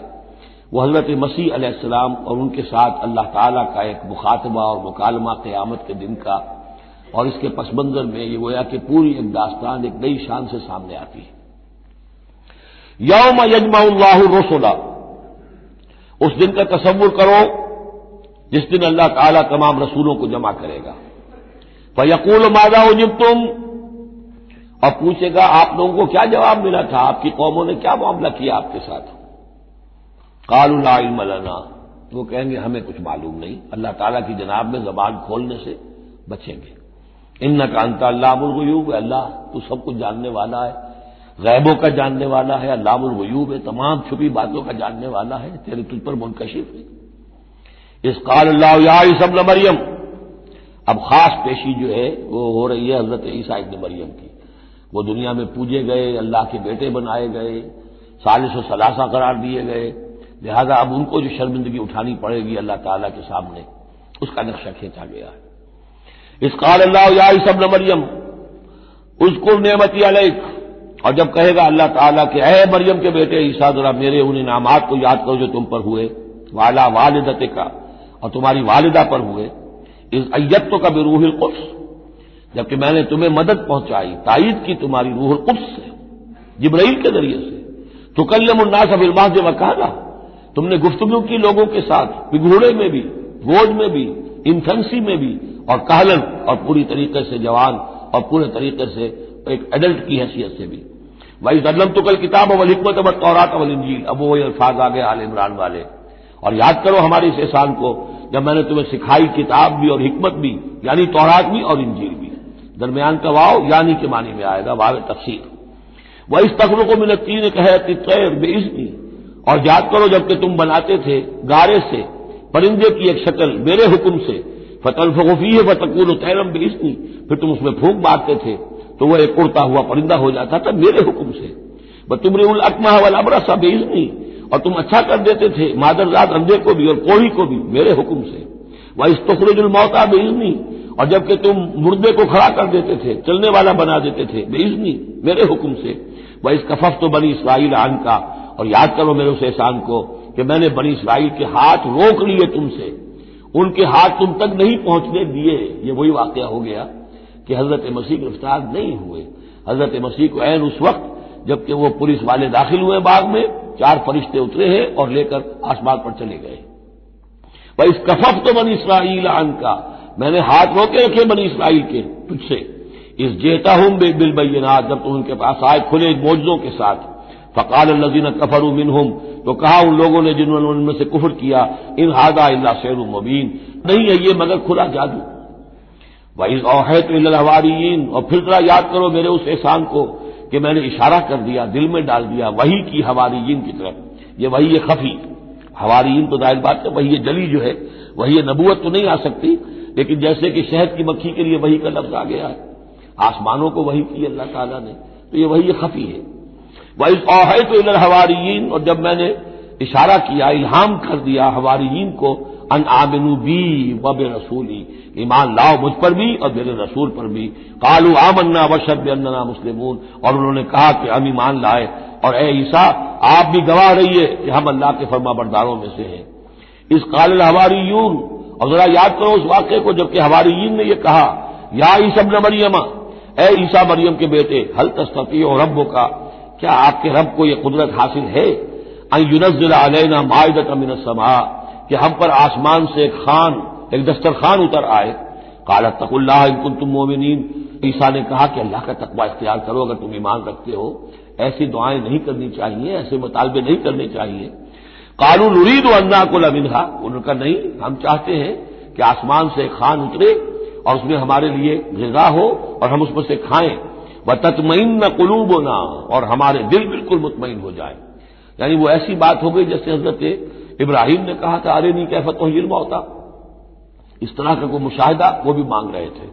وہ حضرت مسیح علیہ السلام اور ان کے ساتھ اللہ تعالیٰ کا ایک مخاطبہ اور مکالمہ قیامت کے دن کا، اور اس کے پس منظر میں یہ گویا کہ پوری ایک داستان ایک نئی شان سے سامنے آتی ہے۔ یوم یجمع اللہ الرسل، اس دن کا تصور کرو جس دن اللہ تعالیٰ تمام رسولوں کو جمع کرے گا۔ فیقول ماذا اجبتم، اور پوچھے گا آپ لوگوں کو کیا جواب ملا تھا، آپ کی قوموں نے کیا معاملہ کیا آپ کے ساتھ۔ قالوا لا علم لنا، وہ کہیں گے ہمیں کچھ معلوم نہیں، اللہ تعالیٰ کی جناب میں زبان کھولنے سے بچیں گے۔ انک انت علام الغیوب، اللہ تو سب کچھ جاننے والا ہے، غیبوں کا جاننے والا ہے، علام الغیوب ہے، تمام چھپی باتوں کا جاننے والا ہے، تیرے تجھ پر منکشف ہے۔ اس قال اللہ یا عیسی ابن مریم، اب خاص پیشی جو ہے وہ ہو رہی ہے حضرت عیسیٰ ابن مریم کی۔ وہ دنیا میں پوجے گئے، اللہ کے بیٹے بنائے گئے، ثالث و ثلاثہ قرار دیے گئے، لہذا اب ان کو جو شرمندگی اٹھانی پڑے گی اللہ تعالیٰ کے سامنے، اس کا نقشہ کھینچا گیا ہے۔ اس قال اللہ یا عیسی ابن مریم اذکر نعمتی علیک، اور جب کہے گا اللہ تعالیٰ کہ اے مریم کے بیٹے عیسیٰ ذرا میرے ان انعامات کو یاد کرو جو تم پر ہوئے، وعلی والدتک، اور تمہاری والدہ پر ہوئے، اذ ایدتک بروح القدس، جبکہ میں نے تمہیں مدد پہنچائی، تائید کی تمہاری روح القدس سے، جبرائیل کے ذریعے سے، تکلم الناس بالمہد وکہلا، تم نے گفتگو کی لوگوں کے ساتھ، بگھوڑے میں بھی، گود میں بھی، انفنسی میں بھی، اور کہلن، اور پوری طریقے سے جوان اور پورے طریقے سے ایک ایڈلٹ کی حیثیت سے بھی۔ وَإِذْ عَلَّمْتُكَ الْكِتَابَ وَالْحِكْمَةَ وَالتَّوْرَاةَ وَالْإِنْجِيلَ، اب وہ الفاظ آگے آل عمران والے، اور یاد کرو ہمارے اس احسان کو جب میں نے تمہیں سکھائی کتاب بھی اور حکمت بھی، یعنی تورات بھی اور انجیل بھی، درمیان کا واو یعنی کے معنی میں آئے گا، واو تفسیر۔ وَإِذْ تَخْلُقُ مِنَ الطِّينِ كَهَيْئَةِ الطَّيْرِ بِإِذْنِي، اور یاد کرو جب کہ تم بناتے تھے گارے سے پرندے کی ایک شکل میرے حکم سے، فَتَنفُخُ فِيهِ فَتَكُونُ طَيْرًا بِإِذْنِي، پھر تم اس میں پھونک مارتے تھے تو وہ ایک اڑتا ہوا پرندہ ہو جاتا تھا میرے حکم سے۔ وَتُبْرِئُ الْأَكْمَحَ وَالْأَبْرَصَ بِإِذْنِي، اور تم اچھا کر دیتے تھے مادرزاد اندھے کو بھی اور کوڑھی کو بھی میرے حکم سے۔ وَإِذْ تُخْرِجُ الْمَوْتَىٰ بِإِذْنِي، اور جبکہ تم مردے کو کھڑا کر دیتے تھے، چلنے والا بنا دیتے تھے، بِإِذْنِي، میرے حکم سے۔ وَإِذْ كَفَفْتُ بَنِي إِسْرَائِيلَ عَنْكَ، اور یاد کرو میرے اس احسان کو کہ میں نے بنی اسرائیل کے ہاتھ روک لیے تم سے، ان کے ہاتھ تم تک نہیں پہنچنے دیے۔ یہ وہی واقعہ ہو گیا کہ حضرت مسیح گرفتار نہیں ہوئے، حضرت مسیح کو عین اس وقت جبکہ وہ پولیس والے داخل ہوئے باغ میں، 4 فرشتے اترے ہیں اور لے کر آسمان پر چلے گئے۔ وَإِذْ كَفَفْتُ بَنِي إِسْرَائِيلَ عَنْكَ، میں نے ہاتھ روکے رکھے بنی اسرائیل کے تجھ سے، اِذْ جِئْتَهُم بِالْبَيِّنَاتِ، جب تم ان کے پاس آئے کھلے معجزوں کے ساتھ۔ فَقَالَ الَّذِينَ كَفَرُوا مِنْهُمْ، تو کہا ان لوگوں نے جنہوں نے ان میں سے کفر کیا، إِنْ هَٰذَا إِلَّا سِحْرٌ مُّبِينٌ، نہیں ہے یہ مگر کھلا جادو۔ وَإِذْ أَوْحَيْتُ إِلَى الْحَوَارِيِّينَ، اور پھر ذرا یاد کرو میرے اس احسان کو کہ میں نے اشارہ کر دیا، دل میں ڈال دیا وحی کی حواریین کی طرف۔ یہ وحی خفی، حواریین تو ظاہر بات ہے وحی جلی جو ہے، وحی نبوت تو نہیں آ سکتی، لیکن جیسے کہ شہد کی مکھی کے لیے وحی کا لفظ آ گیا ہے، آسمانوں کو وحی کی اللہ تعالیٰ نے، تو یہ وحی خفی ہے۔ وَإِذْ أَوْحَيْتُ إِلَى الْحَوَارِيِّينَ، اور جب میں نے اشارہ کیا، الہام کر دیا حواریین کو، ان آمنوا بی وبرسولی، ایمان لاؤ مجھ پر بھی اور میرے رسول پر بھی۔ قالوا آمنا واشهد بأننا مسلمون، اور انہوں نے کہا کہ ہم ایمان لائے، اور اے عیسیٰ آپ بھی گواہ رہیے کہ ہم اللہ کے فرما برداروں میں سے ہیں۔ اذ قال الحواریون، اور ذرا یاد کرو اس واقعے کو جب کہ حواریین نے یہ کہا، یا عیسی ابن مریم، اے عیسیٰ مریم کے بیٹے، حل تستطیع ربک، کیا آپ کے رب کو یہ قدرت حاصل ہے ان ینزل علینا مائدۃ من السماء، کہ ہم پر آسمان سے ایک دسترخوان اتر آئے؟ قال اتقوا اللہ ان کنتم مؤمنین، عیسیٰ نے کہا کہ اللہ کا تقوی اختیار کرو اگر تم ایمان رکھتے ہو، ایسی دعائیں نہیں کرنی چاہیے، ایسے مطالبے نہیں کرنے چاہیے۔ قالوا نريد ان ناكل منها، انہوں نے کہا نہیں، ہم چاہتے ہیں کہ آسمان سے ایک خوان اترے اور اس میں ہمارے لیے غذا ہو اور ہم اس میں سے کھائیں، وتطمئن قلوبنا، اور ہمارے دل بالکل مطمئن ہو جائیں۔ یعنی وہ ایسی بات ہو گئی جیسے حضرت ابراہیم نے کہا تھا ارنی کیف تحیی الموتیٰ، اس طرح کا کوئی مشاہدہ وہ بھی مانگ رہے تھے۔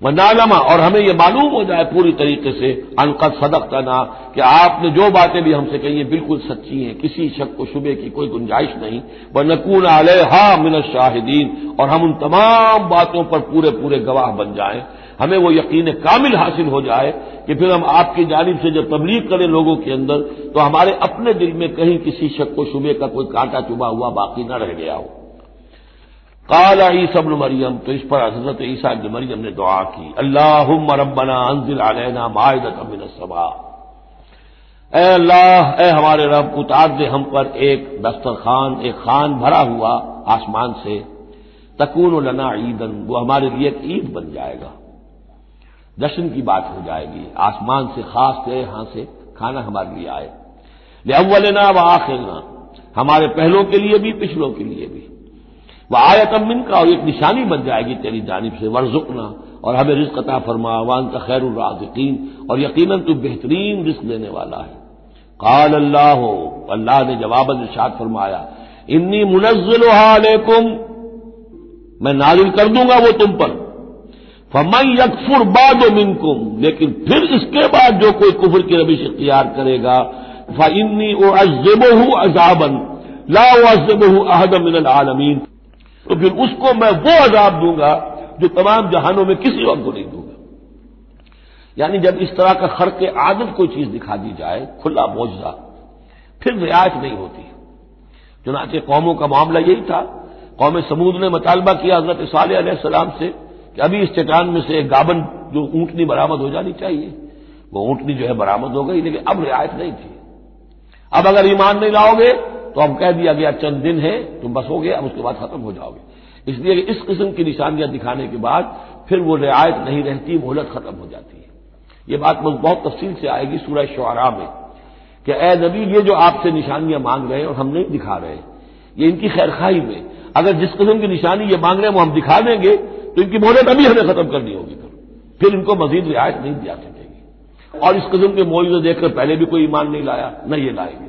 ونعلم، اور ہمیں یہ معلوم ہو جائے پوری طریقے سے ان قد صدقتنا، کہ آپ نے جو باتیں بھی ہم سے کہی ہیں بالکل سچی ہیں، کسی شک و شبے کی کوئی گنجائش نہیں۔ ونکون علیہا من الشاہدین، اور ہم ان تمام باتوں پر پورے گواہ بن جائیں، ہمیں وہ یقین کامل حاصل ہو جائے کہ پھر ہم آپ کی جانب سے جب تبلیغ کریں لوگوں کے اندر تو ہمارے اپنے دل میں کہیں کسی شک و شبے کا کوئی کانٹا چبھا ہوا باقی نہ رہ گیا ہو۔ قال عیسیٰ ابن مریم، تو اس پر حضرت عیسیٰ ابن مریم نے دعا کی، اللہم ربنا انزل علینا مائدۃ من السماء، اے اللہ، اے ہمارے رب، اتار دے ہم پر ایک دسترخوان، ایک خوان بھرا ہوا آسمان سے، تکون لنا عیدن، وہ ہمارے لیے ایک عید بن جائے گا، جشن کی بات ہو جائے گی، آسمان سے خاص تیرے ہاں سے کھانا ہمارے لیے آئے، لأولنا وآخرنا، ہمارے پہلوں کے لیے بھی پچھلوں کے لیے بھی، وآیۃ منک، اور ایک نشانی بن جائے گی تیری جانب سے، وارزقنا، اور ہمیں رزق عطا فرما، وانت خیر الرازقین، اور یقیناً تو بہترین رزق دینے والا ہے۔ قال اللہ، اللہ نے جواباً ارشاد فرمایا، انی منزلها علیکم، میں نازل کر دوں گا وہ تم پر، فمن یکفر بعد منکم، لیکن پھر اس کے بعد جو کوئی کفر کی روش اختیار کرے گا، فانی اعذبہ عذابا لا اعذبہ احدا من العالمین، تو پھر اس کو میں وہ عذاب دوں گا جو تمام جہانوں میں کسی اور کو نہیں دوں گا۔ یعنی جب اس طرح کا خرق عادت کوئی چیز دکھا دی جائے، کھلا معجزہ، پھر رعایت نہیں ہوتی۔ چنانچہ قوموں کا معاملہ یہی تھا، قوم سمود نے مطالبہ کیا حضرت صالح علیہ السلام سے کہ ابھی اس چٹان میں سے ایک گابن جو اونٹنی برآمد ہو جانی چاہیے، وہ اونٹنی جو ہے برآمد ہو گئی، لیکن اب رعایت نہیں تھی۔ اب اگر ایمان نہیں لاؤ گے تو اب کہہ دیا گیا چند دن ہے، تم بس ہو گے، اب اس کے بعد ختم ہو جاؤ گے۔ اس لیے کہ اس قسم کی نشانیاں دکھانے کے بعد پھر وہ رعایت نہیں رہتی، مہلت ختم ہو جاتی ہے۔ یہ بات بہت تفصیل سے آئے گی سورہ شعراء میں کہ اے نبی، یہ جو آپ سے نشانیاں مانگ رہے ہیں اور ہم نہیں دکھا رہے، یہ ان کی خیر خواہی میں، اگر جس قسم کی نشانی یہ مانگ رہے ہیں وہ ہم دکھا دیں گے تو ان کی مہلت ابھی ہمیں ختم کرنی ہوگی، پھر ان کو مزید رعایت نہیں دیا سکے گی۔ اور اس قسم کے معجزے دیکھ کر پہلے بھی کوئی ایمان نہیں لایا، نہ یہ لائیں گے۔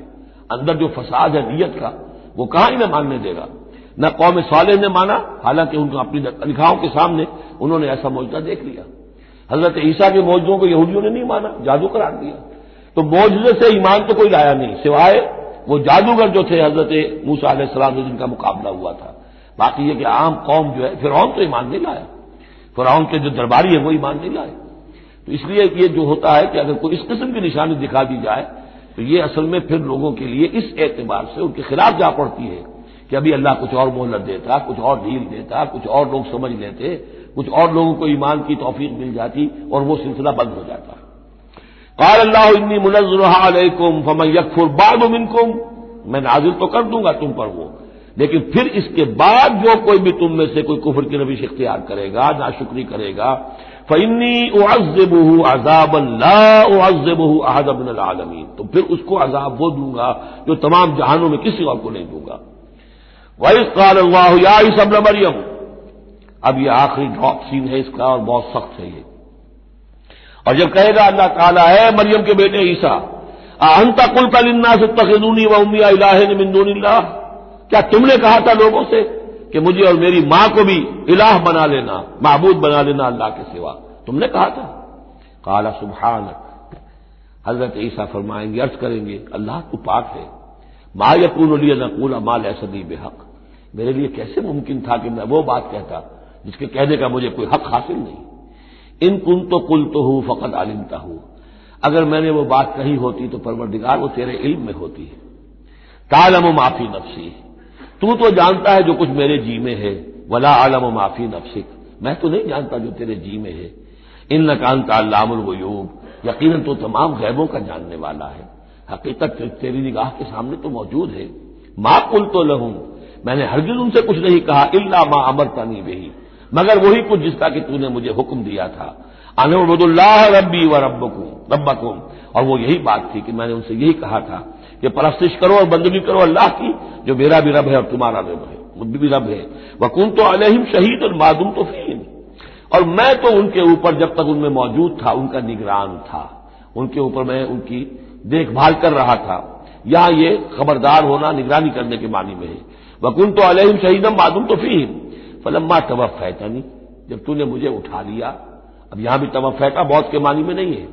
اندر جو فساد ہے نیت کا، وہ کہاں انہیں ماننے دے گا۔ نہ قوم صالح نے مانا، حالانکہ ان کو اپنی نگاہوں کے سامنے انہوں نے ایسا معجزہ دیکھ لیا۔ حضرت عیسیٰ کے معجزوں کو یہودیوں نے نہیں مانا، جادو قرار دیا۔ تو معجزے سے ایمان تو کوئی لایا نہیں، سوائے وہ جادوگر جو تھے حضرت موسیٰ علیہ السلام سے جن کا مقابلہ ہوا تھا۔ باقی یہ کہ عام قوم جو ہے، فرعون تو ایمان نہیں لایا، فرعون کے جو درباری ہیں وہ ایمان نہیں لائے۔ تو اس لیے یہ جو ہوتا ہے کہ اگر کوئی اس قسم کی نشانی دکھا دی جائے تو یہ اصل میں پھر لوگوں کے لیے اس اعتبار سے ان کے خلاف جا پڑتی ہے کہ ابھی اللہ کچھ اور مہلت دیتا، کچھ اور ڈھیل دیتا، کچھ اور لوگ سمجھ لیتے، کچھ اور لوگوں کو ایمان کی توفیق مل جاتی اور وہ سلسلہ بند ہو جاتا۔ قال اللہ انی منزلها علیکم فمن یکفر بعد منکم، میں نازل تو کر دوں گا تم پر وہ، لیکن پھر اس کے بعد جو کوئی بھی تم میں سے کوئی کفر کی روش اختیار کرے گا، ناشکری کرے گا، فإنی اعذبہ عذابا لا اعذبہ احدا من العالمین، تو پھر اس کو عذاب وہ دوں گا جو تمام جہانوں میں کسی اور کو نہیں دوں گا۔ وَإِذْ قَالَ اللَّهُ يَا عِيسَى ابْنَ مَرْيَمَ، اب یہ آخری ڈراپ سین ہے اس کا اور بہت سخت ہے یہ۔ اور جب کہے گا اللہ تعالیٰ، اے مریم کے بیٹے عیسیٰ، أَأَنْتَ قُلْتَ لِلنَّاسِ اتَّخِذُونِي وَأُمِّيَ إِلَٰهَيْنِ مِن دُونِ اللَّهِ، کیا تم نے کہا تھا لوگوں سے کہ مجھے اور میری ماں کو بھی الہ بنا لینا، معبود بنا لینا اللہ کے سوا، تم نے کہا تھا؟ قال سبحانک، حضرت عیسیٰ فرمائیں گے، عرض کریں گے، اللہ تو پاک ہے، ما یکون لی ان اقول ما لیس لی بحق، میرے لیے کیسے ممکن تھا کہ میں وہ بات کہتا جس کے کہنے کا مجھے کوئی حق حاصل نہیں۔ ان کنت قلتہ فقد علمتہ، اگر میں نے وہ بات کہی ہوتی تو پروردگار وہ تیرے علم میں ہوتی ہے۔ تعلم ما فی نفسی، تو جانتا ہے جو کچھ میرے جی میں ہے، ولا اعلم ما فی نفسک، میں تو نہیں جانتا جو تیرے جی میں ہے۔ انک انت علام الغیوب، یقیناً تو تمام غیبوں کا جاننے والا ہے، حقیقت تیری نگاہ کے سامنے تو موجود ہے۔ ما قلت لہم، میں نے ہرگز ان سے کچھ نہیں کہا، الا ما امرتنی بہ، مگر وہی کچھ جس کا کہ تو نے مجھے حکم دیا تھا، ان اعبدوا اللہ ربی و ربکم، اور وہ یہی بات تھی کہ میں نے ان سے یہی کہا تھا کہ پرستش کرو اور بندگی کرو اللہ کی، جو میرا بھی رب ہے اور تمہارا رب ہے، مجھ بھی رب ہے، وکنت علیہم شہید ما دمت فیہم، اور میں تو ان کے اوپر جب تک ان میں موجود تھا ان کا نگران تھا، ان کے اوپر میں ان کی دیکھ بھال کر رہا تھا۔ یہاں یہ خبردار ہونا نگرانی کرنے کے معنی میں ہے، وکنت علیہم شہیدا ما دمت فیہم فلما توفیتنی، جب تو نے مجھے اٹھا لیا۔ اب یہاں بھی توفیتا موت کے معنی میں نہیں ہے،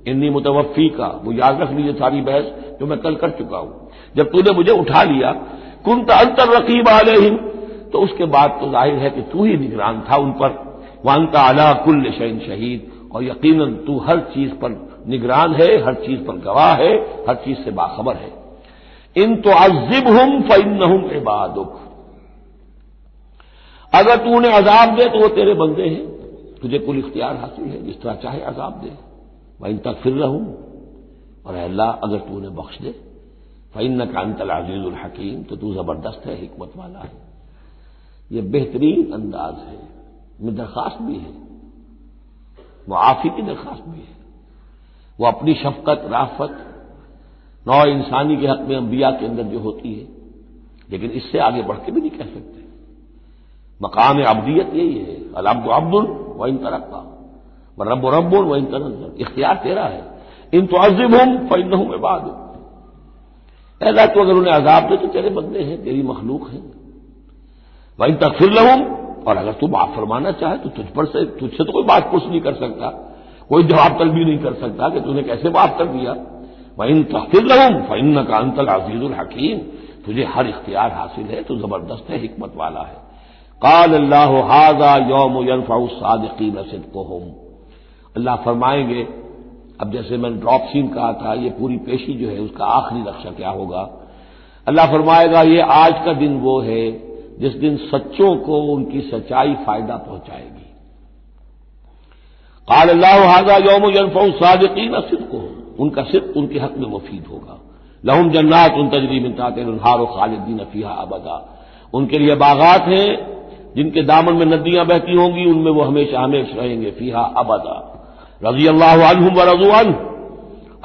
انی متوفی کا، وہ یاد رکھ لیجیے ساری بحث جو میں کل کر چکا ہوں۔ جب تو نے مجھے اٹھا لیا، کنت انت الرقیب علیہم، تو اس کے بعد تو ظاہر ہے کہ تو ہی نگران تھا ان پر، وانت علی کل شیء شہید، اور یقیناً تو ہر چیز پر نگران ہے، ہر چیز پر گواہ ہے، ہر چیز سے باخبر ہے۔ ان تعذبہم فانہم عبادک، اگر تو انہیں عذاب دے تو وہ تیرے بندے ہیں، تجھے کل اختیار حاصل ہے، جس طرح چاہے عذاب دے۔ وَإِن تغفر لَهُمْ، اور اے اللہ اگر تو انہیں بخش دے، فَإِنَّكَ أَنْتَ الْعَزِيزُ الْحَكِيمُ، تو تو زبردست ہے، حکمت والا ہے۔ یہ بہترین انداز ہے، میں درخواست بھی ہے، معافی کی درخواست بھی ہے۔ وہ اپنی شفقت، رافت نوع انسانی کے حق میں انبیاء کے اندر جو ہوتی ہے، لیکن اس سے آگے بڑھ کے بھی نہیں کہہ سکتے۔ مقام عبدیت یہی ہے، العبد عبد وإن ترقى والرب رب وإن تنزل، اختیار تیرا ہے۔ ان تعذبهم فإنهم عبادك، اے اللہ تو اگر انہیں عذاب دے تو تیرے بندے ہیں، تیری مخلوق ہیں۔ وإن تغفر لهم، اور اگر تو معاف فرمانا چاہے تو تجھ سے تو کوئی بات پوچھ نہیں کر سکتا، کوئی جواب طلبی نہیں کر سکتا کہ تو نے کیسے معاف کر دیا۔ وإن تغفر لهم فإنك أنت العزيز الحكيم، تجھے ہر اختیار حاصل ہے، تو زبردست ہے، حکمت والا ہے۔ قال اللہ ھذا یوم ينفع الصادقین صدقهم، اللہ فرمائیں گے، اب جیسے میں نے ڈراپ سین کہا تھا، یہ پوری پیشی جو ہے اس کا آخری نقشہ کیا ہوگا، اللہ فرمائے گا یہ آج کا دن وہ ہے جس دن سچوں کو ان کی سچائی فائدہ پہنچائے گی۔ قال اللہ ھذا یوم ينفع الصادقین صدقهم، ان کا صدق ان کے حق میں مفید ہوگا۔ لہم جنات تجری من تحتها الانہار خالدین فیہا ابدا، ان کے لیے باغات ہیں جن کے دامن میں ندیاں بہتی ہوں گی، ان میں وہ ہمیشہ ہمیشہ رہیں گے، فیہا ابدا۔ رضی اللہ عنہم ورضوا عنہ،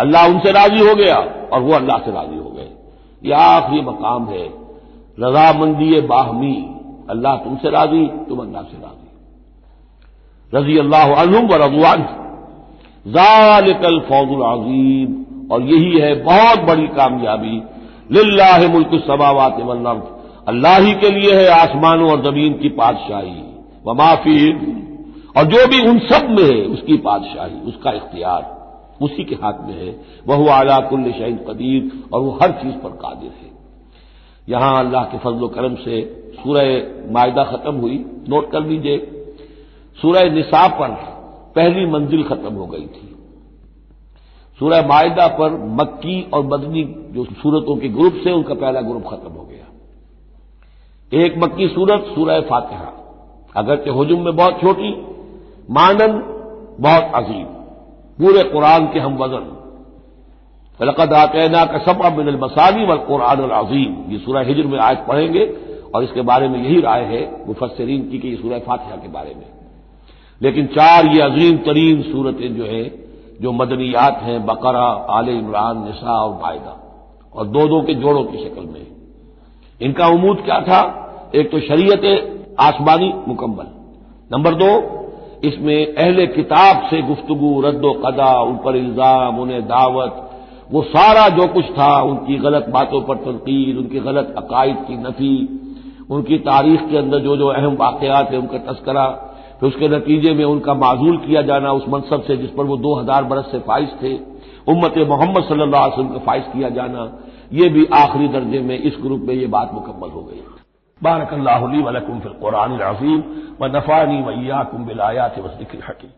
اللہ ان سے راضی ہو گیا اور وہ اللہ سے راضی ہو گئے۔ یہ آخری مقام ہے، رضامندی باہمی، اللہ تم سے راضی، تم اللہ سے راضی۔ رضی اللہ عنہم ورضوا عنہ، ذالک الفوز العظیم، اور یہی ہے بہت بڑی کامیابی۔ للہ ملک السماوات والارض، اللہ ہی کے لیے ہے آسمانوں اور زمین کی بادشاہی، وما فیہم، اور جو بھی ان سب میں ہے اس کی بادشاہی، اس کا اختیار اسی کے ہاتھ میں ہے۔ وہو علی کل شیء قدیر، اور وہ ہر چیز پر قادر ہے۔ یہاں اللہ کے فضل و کرم سے سورہ مائدہ ختم ہوئی، نوٹ کر لیجئے، سورہ نساء پر پہلی منزل ختم ہو گئی تھی۔ سورہ مائدہ پر مکی اور مدنی جو سورتوں کے گروپ سے ان کا پہلا گروپ ختم ہو گیا۔ ایک مکی سورت سورہ فاتحہ، اگرچہ حجم میں بہت چھوٹی، مانند بہت عظیم، پورے قرآن کے ہم وزن۔ فَلَقَدْ آتَيْنَاكَ سَبْعًا مِنَ الْمَثَانِي وَالْقُرْآنِ الْعَظِيمِ، یہ سورہ ہجر میں آیت پڑھیں گے، اور اس کے بارے میں یہی رائے ہے مفسرین کی کہ یہ سورہ فاتحہ کے بارے میں۔ لیکن چار یہ عظیم ترین سورتیں جو ہیں، جو مدنیات ہیں، بقرہ، آل عمران، نساء اور مائدہ، اور دو دو کے جوڑوں کی شکل میں۔ ان کا عمود کیا تھا؟ ایک تو شریعت آسمانی مکمل، نمبر دو اس میں اہل کتاب سے گفتگو، رد و قضا، ان پر الزام، انہیں دعوت، وہ سارا جو کچھ تھا، ان کی غلط باتوں پر تنقید، ان کی غلط عقائد کی نفی، ان کی تاریخ کے اندر جو جو اہم واقعات ہیں ان کا تذکرہ، پھر اس کے نتیجے میں ان کا معزول کیا جانا اس منصب سے جس پر وہ 2000 برس سے فائز تھے، امت محمد صلی اللہ علیہ وسلم کا فائز کیا جانا، یہ بھی آخری درجے میں اس گروپ میں یہ بات مکمل ہو گئی۔ بارک اللہ لی ولکم فی القرآن العظیم ونفعنی وإیاکم بالآیات والذکر الحکیم۔